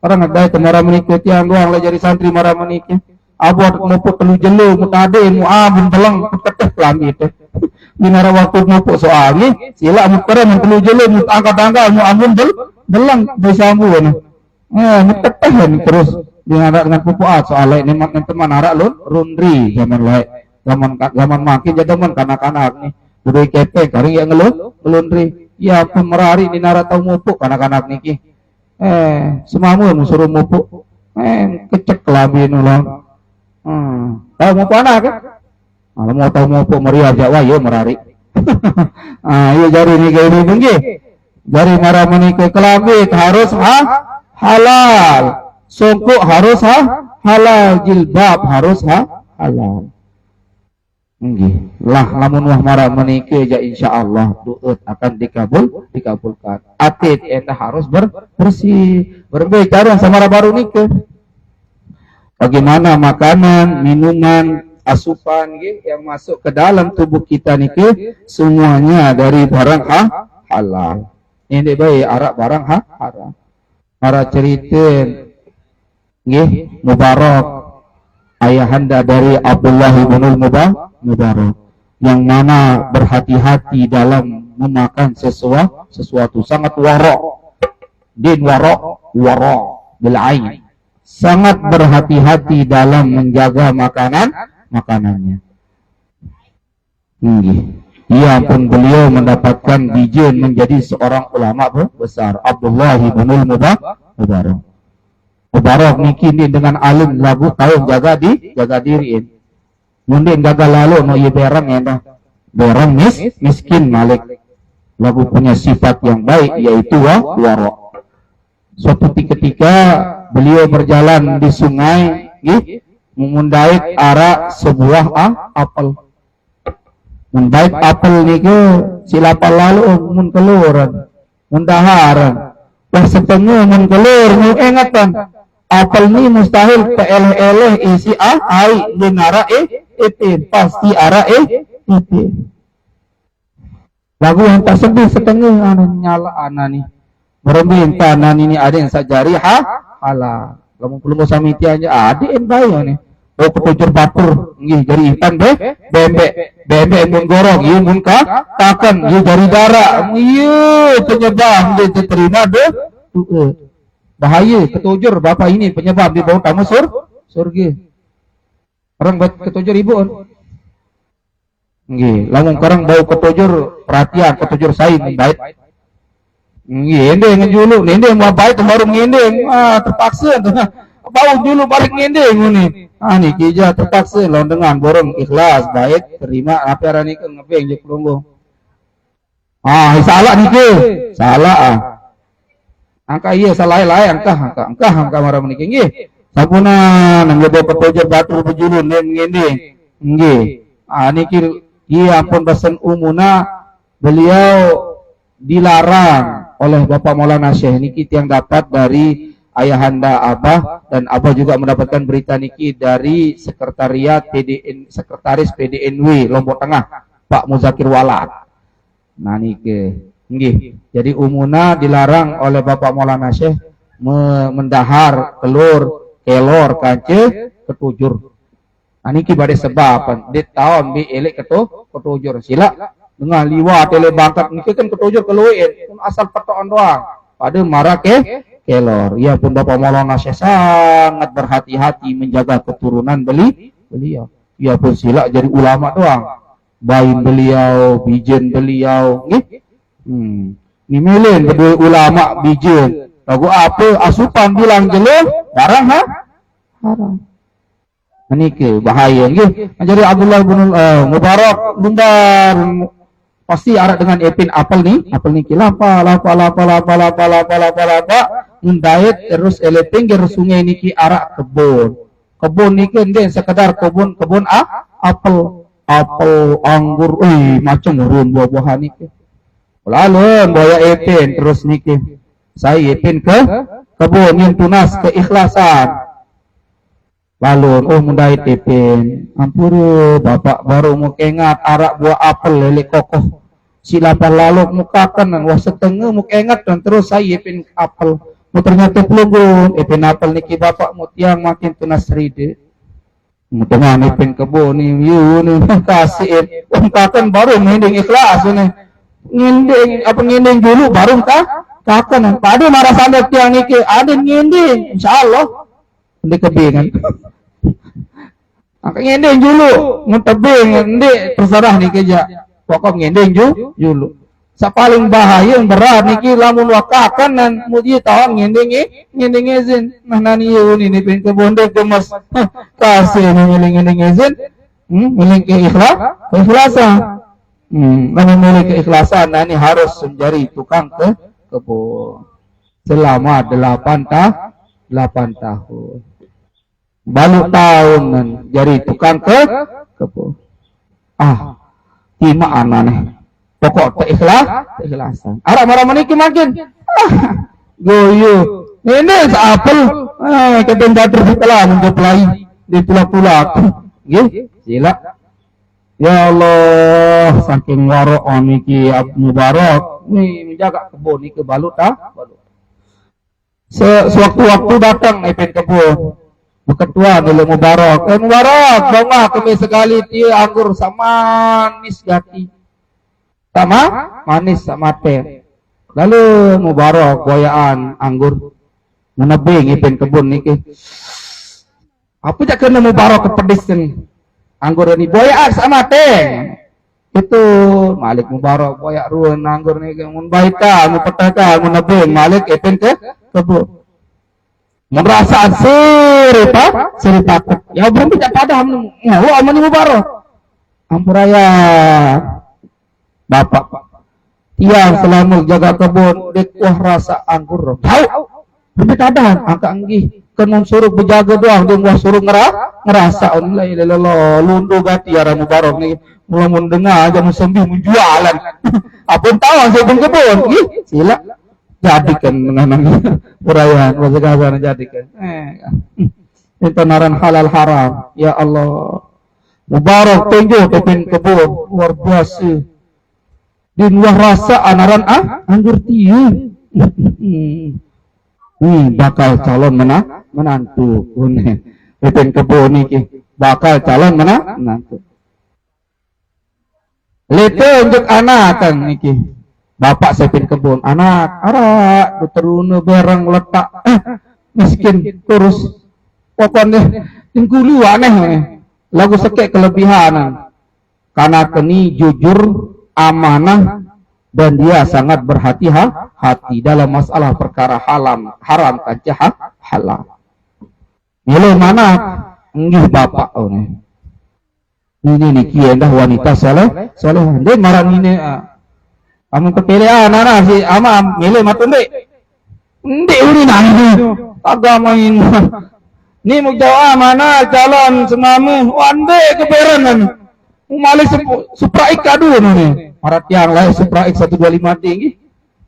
orang ada kemara menikut yang doang lah jadi santri marah menikut abot mupuk telu jelo mutade mu abun telang keteh kelabi itu minara waktu mupuk soalnya sila mu keren mu telu jelo mu angkat mu abun belang bersambung keteh terus dinara dengan pupuk soalnya ini teman arak lundri zaman makin jadaman kanak-kanak nih udah kepe kari yang ngelundri ya pemerari dinara tau mupuk kanak-kanak niki semamu musuh mupuk kecek kelabi nulang tahu mupuk anak kan kalau mau tahu mupuk meriah Jawa ya merari iya jari nih kayak ini mungkin jari marah menikah kelabi harus halal songkok harus halal jilbab harus halal lah lamun wah marah menikah ya insyaallah duut akan dikabulkan atid eta harus bersih berbicara sama baru nikah bagaimana makanan minuman asupan yang masuk ke dalam tubuh kita nikah semuanya dari barang halal ini baik arak barang haram para ceritain Mubarak ayahanda dari Abdullah bin Mubarak yang mana berhati-hati dalam memakan sesuatu sangat warok bil ain sangat berhati-hati dalam menjaga makanannya ia pun beliau mendapatkan bijen menjadi seorang ulama besar Abdullah bin Mubarak niki dengan alim lagu tahu jaga diriin mundin gagal lalu no iya berang ya berang miskin malik lagu punya sifat yang baik yaitu warok suatu ketika beliau berjalan di sungai memundait arah sebuah apel mundait apel niku silapal lalu mun keluran mundaharan lah setengah mun kelur mu ingatan apel ni mustahil peleh isi ai dinara itu pasti ara itu lagu yang tersebut setengah nyala nih mereminta ini ada yang sajari halal kamu perlu samitianya ada yang bayar nih ketujur batur nggih jari ikan bebek mun gorong ieu mun kakan ieu jari darah ieu penyebab diterima bahaya ketujur bapak ini penyebab di bawah tamu surga orang buat ketujur ibu nggih lamun karang bau ketujur perhatian ketujur sain baik nggih ende ngejulu ende mau baik baru ngende terpaksa bau dulu balik ngende ngene niki ja terpaksa lawan dengan borong ikhlas baik terima apa arani ke ngepeng jeung lungguh salah niki salah angka iya salah lain angka marah meniki nggih sampuna nang gede petojor batu bejulun den ngende nggih niki iya pun pesen umuna beliau dilarang oleh Bapak Maulana Syekh niki yang dapat dari ayahanda Abah dan Abah juga mendapatkan berita niki dari sekretaris PDNW Lombok Tengah Pak Muzakir Walad. Nah niki nggih. Jadi umuna dilarang oleh Bapak Maulana Syekh mendahar kelor kance ketujur. Nah niki bade sebab di tahun bi elek ketujur sila dengan liwat tele bangkat niki kan ketujur keluin asal petokan doang. Pada marah kelor. Ia pun Bapak Maulana Syekh sangat berhati-hati menjaga keturunan beliau. Ia pun sila jadi ulama doang. Bain beliau, bijen beliau, Nimilin berdua ulama bijen. Lagu apa asupan bilang jelas barang haram. Meniki bahaya nggih. Jadi Abdullah bin Mubarak lumbar pasti arak dengan epin apel niki lapa mendait terus ele pinggir sungai niki arak kebun niki ende sekedar kebun apel anggur macam urun buah-buahan niki lalu boya epin terus niki saya epin ke kebun yang tunas keikhlasan lalu mendait epin ampuru bapak baru mau kengat arak buah apel lele kokoh silapan lalu muka kanan wah setengah muka ingat dan terus saya epin apel mu ternyata pelunggun epin apel niki bapak mu tiang makin tunas ride mu tengah epin kebun ni yu kasih kakan baru nginding ikhlas ni nginding dulu baru kakan pada marah sandak tiang niki ada nginding insyaallah ini kebingan angka nginding dulu mu tebing ini terserah niki aja pokok ngendeng julu. Sa paling bahaya yang berat niki lamun wakakan dan muji tahu ngendeng izin. Nah nani ini pin kebonde kemas kasih ngendeng izin. Milik keikhlasan. Milik keikhlasan nani harus menjadi tukang kebun selama 8 tahun. Baru tahun jadi tukang kebun. Gimana nih pokok keikhlasan arah marah meniki makin goyo ini seapel ketenda tersitelah menjeplai di pulak-pulak sila ya Allah saking warok niki Mubarak nih menjaga kebun niki balut sewaktu-waktu datang ipin kebun ketua dulu Mubarak bangga kami sekali dia anggur sama manis gati sama manis sama teh lalu Mubarak goyaan anggur menebing ipin kebun niki apa jak kena Mubarak kepedesan anggur ini goyaan sama teh itu Malik Mubarak goyak ruan anggur niki mun baita mun petaka mun nebing Malik ipin ke kebun merasa seri takut ya belum tidak padam mau amani Mubarak ampuraya bapak tiang selama jaga kebun dek wah rasa anggur tahu belum ada angka anggih kan suruh berjaga doang dia wah suruh ngerasa la ilaha illallah lundu gati ya Mubarak nih mulai mendengar aja musembih menjualan apun tahu saya pun kebun sila jadikan dengan perayaan wajah jadikan itu naran halal haram ya Allah Mubarak tunjuk kepin kebun luar biasa di luar rasa anaran anggur tiu bakal calon menantu kepin kebun ini bakal calon menantu lete untuk anak kan niki bapak sepin kebun anak arak teruna barang letak miskin terus pokoknya tingkulu aneh lagu sekek kelebihan karena keni jujur amanah dan dia sangat berhati-hati dalam masalah perkara haram kancah halal nilai mana nggih bapak ini niki endah wanita soleh dia marah ini amun kepilihan anak si ama milih matunde ndi uri nanggu agak main ni mau doa mana calon semamu wande keberanan umali supraik kadu nih marat yang lain supraik 125 tinggi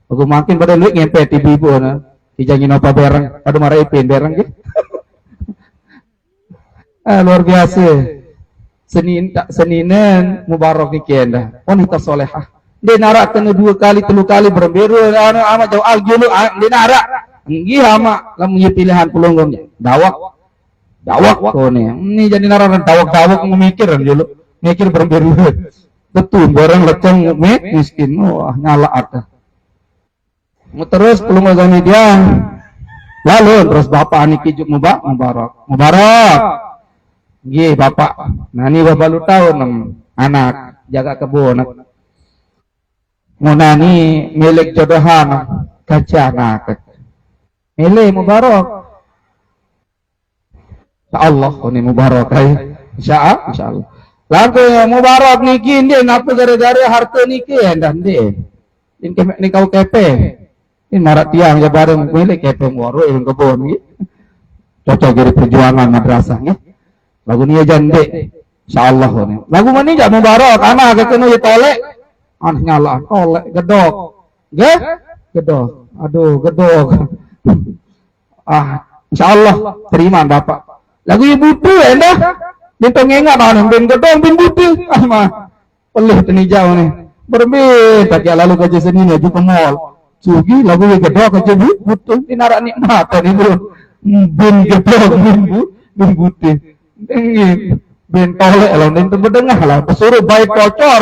aku makin pada luik ngempet ibu na dijangin apa berang pada marah ipin berang gitu luar biasa Senin Mubarak niki endah wanita solehah dia narak kena 2 kali 3 kali berberu amat jauh aljulu dia narak nggih ama lamun pilihan pelunggungnya dawak kau ini jadi narak dawak memikir dulu mikir berberu betul barang leceng miskin wah nyala ada terus pelunggungnya dia lalu terus bapak niki juk Mubarak nggih bapak nani bapak lu tahu anak jaga kebun ngunani milik jodohan kacana milik Mubarak insyaallah ini Mubarak insyaallah lalu Mubarak niki dia ngapa gara-gara harta niki endah dia ini kau kepe Ini marak tiang ya bareng milik kepeng waro yang kebun ni. Cocok jadi perjuangan madrasah ni. Lagu ni jande. Insyaallah ni. Lagu mana jak mubarak anak ke kena tolek. Anak nyala tolek gedok. Ge? Gedok. Aduh, gedok. Insyaallah terima bapak. Lagu ibu tu dah. Dia tu ngengat orang bin gedong bin butu. Mah. Pelih tenijau ni. Berbeza tak ya lalu kerja seni ni ke mall. Sugi lagu gedok kerja butu ni narak nikmat ni bro. Bin gedok bin butu. Ini bin tolek lah ni tengah lah. Pesuruh baik kocor.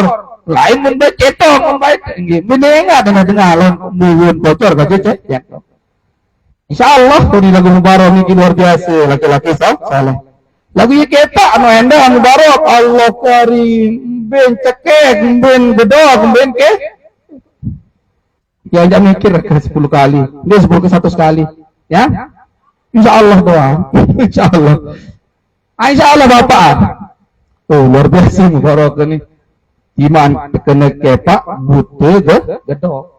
Lain mun baik cetok mun baik. Ini bin engat dengar lah mun kocor kerja cek. InsyaAllah tu di lagu Mubarak ni luar biasa laki-laki salah. Lagu ye ketak anu endah Mubarak Allah karim ben cekek ben gedok ben ke. Ya jangan mikir ke 10 kali. Dia 10 ke 1 sekali. Ya. InsyaAllah doa. InsyaAllah. InsyaAllah Bapak. Oh luar biasa Mubarak ni. Iman kena kepak butuh gedok.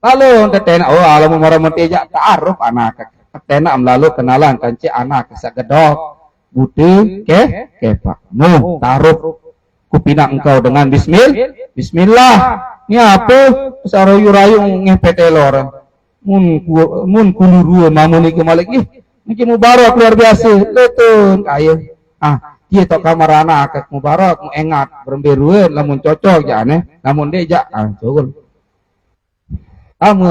Lalu tetenak alamu marah mentejak ta'aruf anak tetenak lalu kenalan kanci anak sagedok buti kepak no ta'aruf kupina engkau dengan bismillah ni apa sarayu-rayu ngepet elor mun kuluru mamun iki malik niki mubarak luar biasa letun ayo dia tok kamar anak mubarak engat beremberuan lamun cocok jane lamun dejak cogol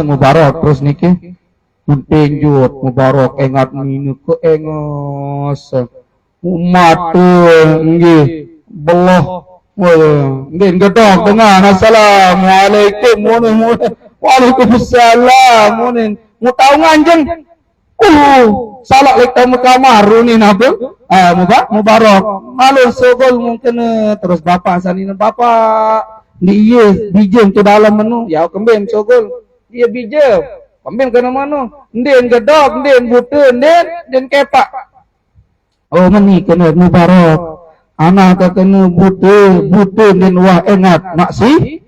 mubarak terus niki penjut mubarak engat minu ke engos umatul nggih belah nggih gedok dengan assalamualaikum waalaikumsalam mu tau nganjeng salak lek tamu kamar ni napa mubarak malu sogol mungkin terus bapak sanina bapak di ieu bijeng tu dalam menu ya kembem sogol dia bijak, pembim kena mana? Ndin gedok, ndin buta, ndin kepak. Oh mani kena mubarak. Anak kena buta, ndin wah engat. Maksi?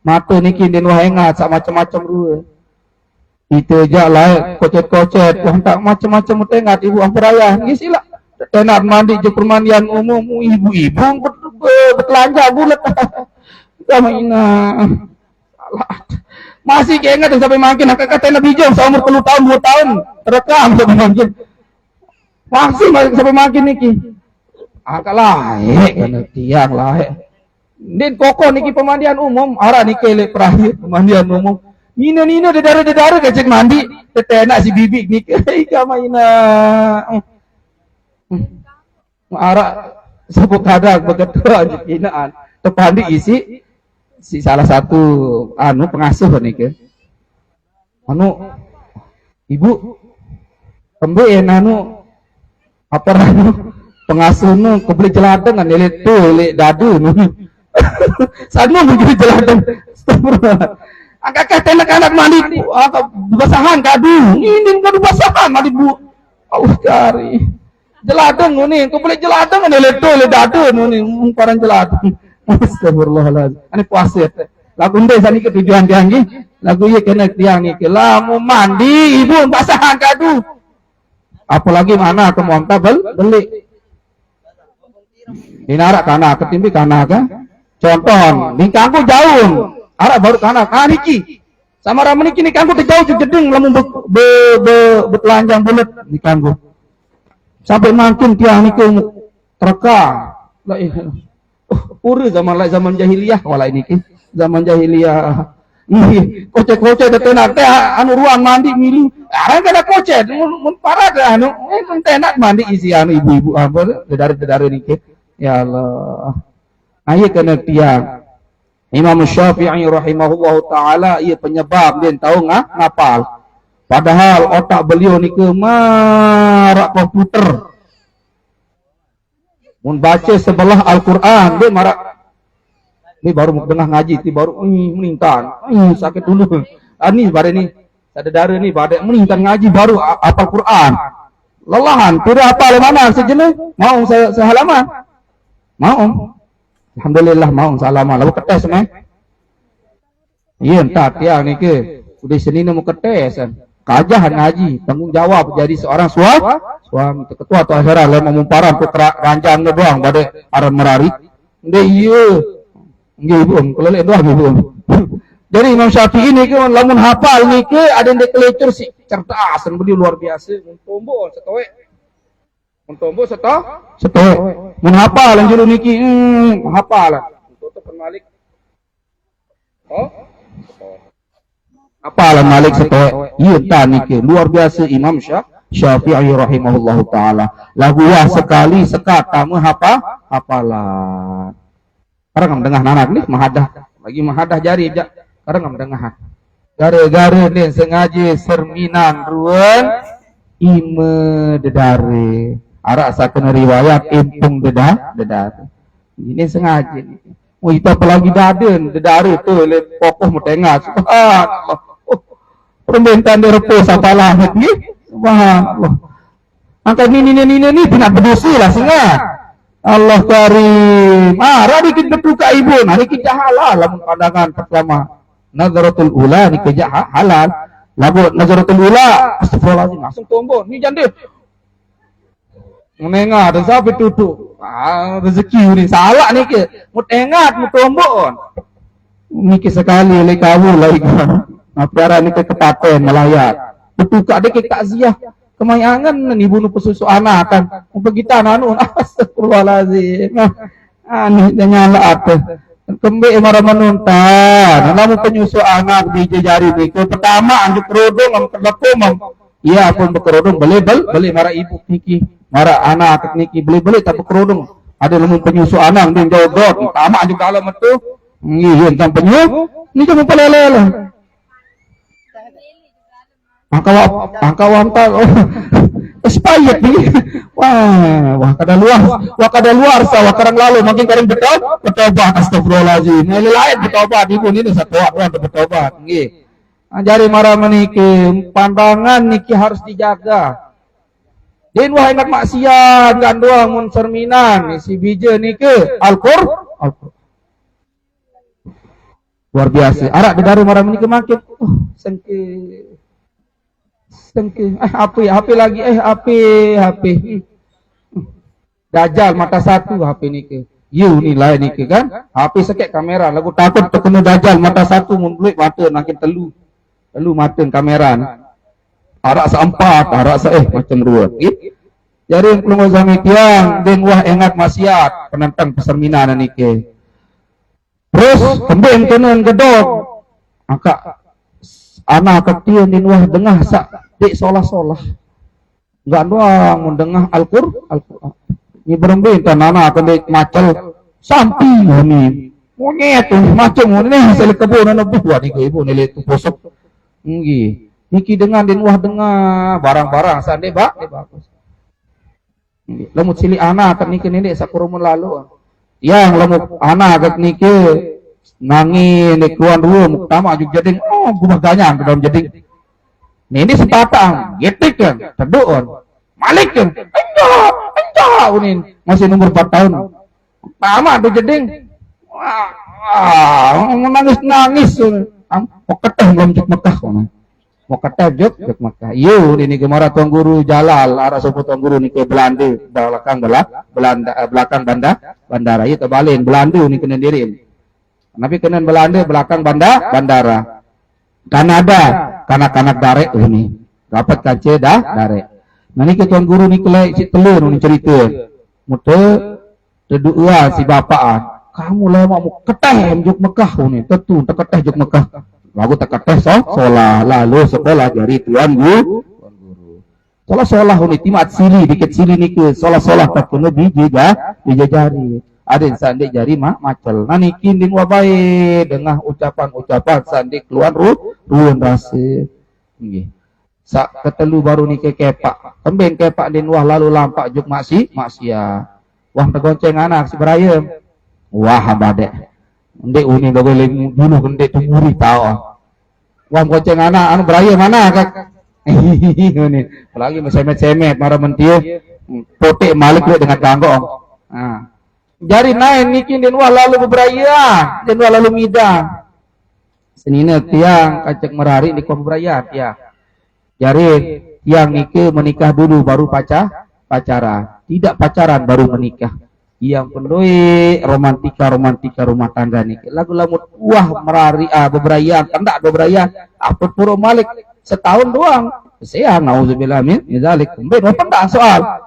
Mata niki ndin wah engat, sak macam-macam rua. Kita jak lah, kocet-kocet, wah tak macam-macam tengat ibu amperayah. Ni sila. Tenat mandi je permandian umum, ibu-ibu bertelanja bulat. Sama ina. Masih keingat sampai makin nak kata Nabi Jom seumur 10 tahun 2 tahun terekam sampai makin masih sampai makin niki akalah kena tiang lah din koko niki pemandian umum arah niki lek terakhir pemandian umum nina dedara kecek mandi tetenak si bibik niki ika maina arah sebut kadang begitu aja kinaan tepandi isi si salah satu pengasuh niki ibu kembein apa pengasuh kebeli jeladeng kan lek dadu sanu begitu jeladeng angkat tenak anak mandi basahan kadu ini kadu basahan mandi bu cari jeladeng ni kebeli jeladeng kan lek dadu ni parang jeladeng. Astagfirullahaladzim. Ini puasa. Lagu ndai sani ke tujuan tiang ni. Lagu ye kena tiang ni ke lamu mandi ibu basahan kadu. Apalagi mana ke muamta beli. Dinarak kana ketimbi kana kan. Contoh, di kangku jauh. Arak baru kana niki. Sama ramen niki ni kangku jauh jedeng lamun betelanjang bulat di kangku. Sampai makin tiang ni ke terka. La pura zaman jahiliyah wala ini zaman jahiliyah kocet-kocet tenak teh anu ruang mandi milu arang kada kocet mun parah dah anu tenak mandi isi anu ibu-ibu apa dedare niki ya Allah aye kena tiang Imam Syafi'i rahimahullahu taala ia penyebab dia tahu ngapal padahal otak beliau niki marak komputer mun baca sebelah Al-Quran dia marah ni baru tengah ngaji ti baru menintan sakit dulu ni bare ni sadedara ni bare menintan ngaji baru hafal Quran lelahan tidak hafal mana sejenis mau saya halaman mau alhamdulillah mau salaman lalu ketes meh iya entar tiang ni ke Udah Senin mau ketes kan. Kajahan ngaji, tanggung jawab jadi seorang suami ketua atau acara lain memumparan ke ranjangnya doang pada aran merari. Nde iya. Nggih Ibu, kalau lek doang Ibu. Jadi Imam Syafi'i ini kan lamun hafal niki ada yang kelecur sih cerdas dan beliau luar biasa. Muntombo setoe. Mun hafal lan jero niki hafal. Tutup Malik. Oh. Apalan Malik setoe. Ieu tah niki luar biasa Imam Syafi'i rahimahullahu taala. Lagu wah sekali sekat tamu hafalan. Karang dengah nanak nih mahadah. Lagi mahadah jari jak. Karang dengah. Gara-gara nih sengaja serminan ruan ime dedare. Arak sakeun riwayat impung dedare. Ini sengaja nih. Oh itu apalagi daden dedare tuh le pokoh mutengah. Subhanallah. Permintaan direpo sapa langit ni. Subhanallah. Angkat ni benar berdosa lah sengat. Allah karim. Ra dikit betuka ibu. Hari kita halal lamun pandangan pertama. Nazaratul ula ni kerja halal. Lagu nazaratul ula astagfirullahalazim langsung tombol. Ni jande. Menengah dan sampai tutup. Rezeki ni salah ni ke. Mutengat mutombol. Ni ke sekali le kawu lagi. Piara ni ke kepaten melayat. Betuka dia ke takziah. Kemayangan ni bunuh pesusu anak kan. Begitu anu astagfirullahalazim. Ni nyala apa. Kembe marah menuntan. Namun penyusu anak di jari ni. Pertama anjuk kerudung am kerlepom. Iya pun berkerudung beli marah ibu niki. Marah anak niki beli tak berkerudung. Ada namun penyusu anak dia jauh-jauh. Pertama anjuk dalam itu. Ngihin tentang penyu. Ni cuma pelele. Angkawan expired ni. Wah kada luar sah karang lalu makin karang bertobat astagfirullahalazim. Ini lain bertobat ibu ini satu orang bertobat. Nggih. Jari marah meniki pandangan niki harus dijaga. Den wah ingat maksiat kan doang mun cerminan si bija niki Al-Qur'an. Luar biasa. Arak dari marah meniki makin sengke. HP lagi HP. Dajjal mata satu HP niki. You nilai niki kan. HP sekek kamera lagu takut terkena dajjal mata satu mun beli mata makin telu mata kamera. Arak seempat, arak macam dua. Jadi pelungu sami tiang den wah ingat maksiat penentang perserminan niki. Terus kembeng tenan gedog. Angka anak kecil din wah dengah sak dik solah-solah. Enggak doang mendengah Al-Qur'an. Ni berembin tanana akan dik macel sampi ni. Monyet tu macam ni hasil kebun ana buah ni ibu ni le tu posok. Nggih. Niki dengan din wah dengah barang-barang sande bagus. Nggih. Lemut cilik anak kat niki ni sakurumun lalu. Yang lemut anak kat niki nangin di keluar dulu pertama juga jeding gubah ganyang ke dalam jeding ini sepatang getik kan terdoon Malik kan enggak unin masih umur 4 tahun pertama tuh jeding nangis mau keteh belum jok Mekah mau keteh jok Mekah yuk ini gemara tuan guru Jalal arah sopo tuan guru ni ke Belanda belakang bandara itu balen Belanda ni kena diri Nabi kena Belanda belakang bandara. Kanada, kanak-kanak darek ini. Dapat kace darek. Nah ni tuan guru ni kelai si telur ni cerita. Muta kedua si bapaan. Kamu lah mau keteh juk Mekah ni. Tentu terketeh juk Mekah. Lagu terketeh solah lalu sekolah jari tuan guru. Solah ni timat sili dikit sili ni ke solah tak kena dijajari. Ada yang sandik jari macel. Nah niki din wabai dengan ucapan sandik keluar ruan rasa. Nggih. Sak ketelu baru niki kepak. Kembeng kepak din wah lalu lampak juk maksiat. Wah tergonceng anak si berayam. Wah badek. Ndek uni bagole bunuh ndek tumuri tau. Wah gonceng anak anu berayam mana kak. Ini lagi mesemet-semet marah mentiu. Potek Malik dengan kanggong. Nah. Jari naik niki den wah lalu beberaya den wah lalu mida senina tiang kacek merari di pemberayan ya. Jadi tiang nike menikah dulu baru pacaran. Tidak pacaran baru menikah. Yang pendoi romantika rumah tangga nike. Lagu-lagu wah merari beberayan, tanda beberayan. Apa puro malik setahun doang. Saya nauzubillah min dzalik. Kemudian pendaan soal.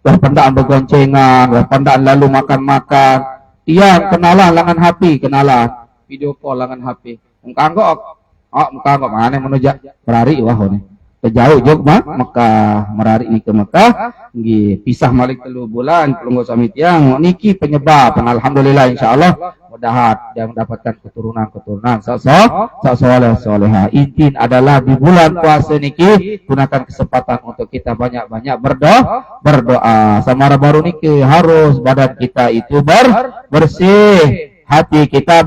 Pendaan bergoncengan, pendaan lalu makan-makan. Tiang kenalan langan HP, kenalan. Video call langan HP. Engkanggo mana menuju merari wah nih. Jauh juga Mekah merari ini ke Mekah nggih pisah malik 3 bulan pelunggu sami tiang niki penyebab alhamdulillah insyaallah mudahan dia mendapatkan keturunan soleha. Intin adalah di bulan puasa niki gunakan kesempatan untuk kita banyak-banyak berdoa samara baru niki harus badan kita itu bersih, hati kita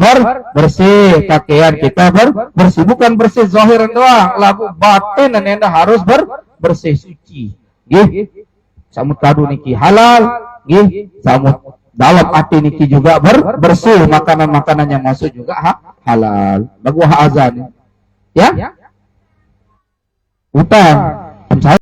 bersih, pakaian kita bersih, bukan bersih zahiran doang, lagu batin dan enda harus bersih suci. Nggih. Samut kadu niki halal, nggih. Samut dalam hati niki juga bersih, makanan-makanan yang masuk juga halal. Lagu azan. Ya? Utang.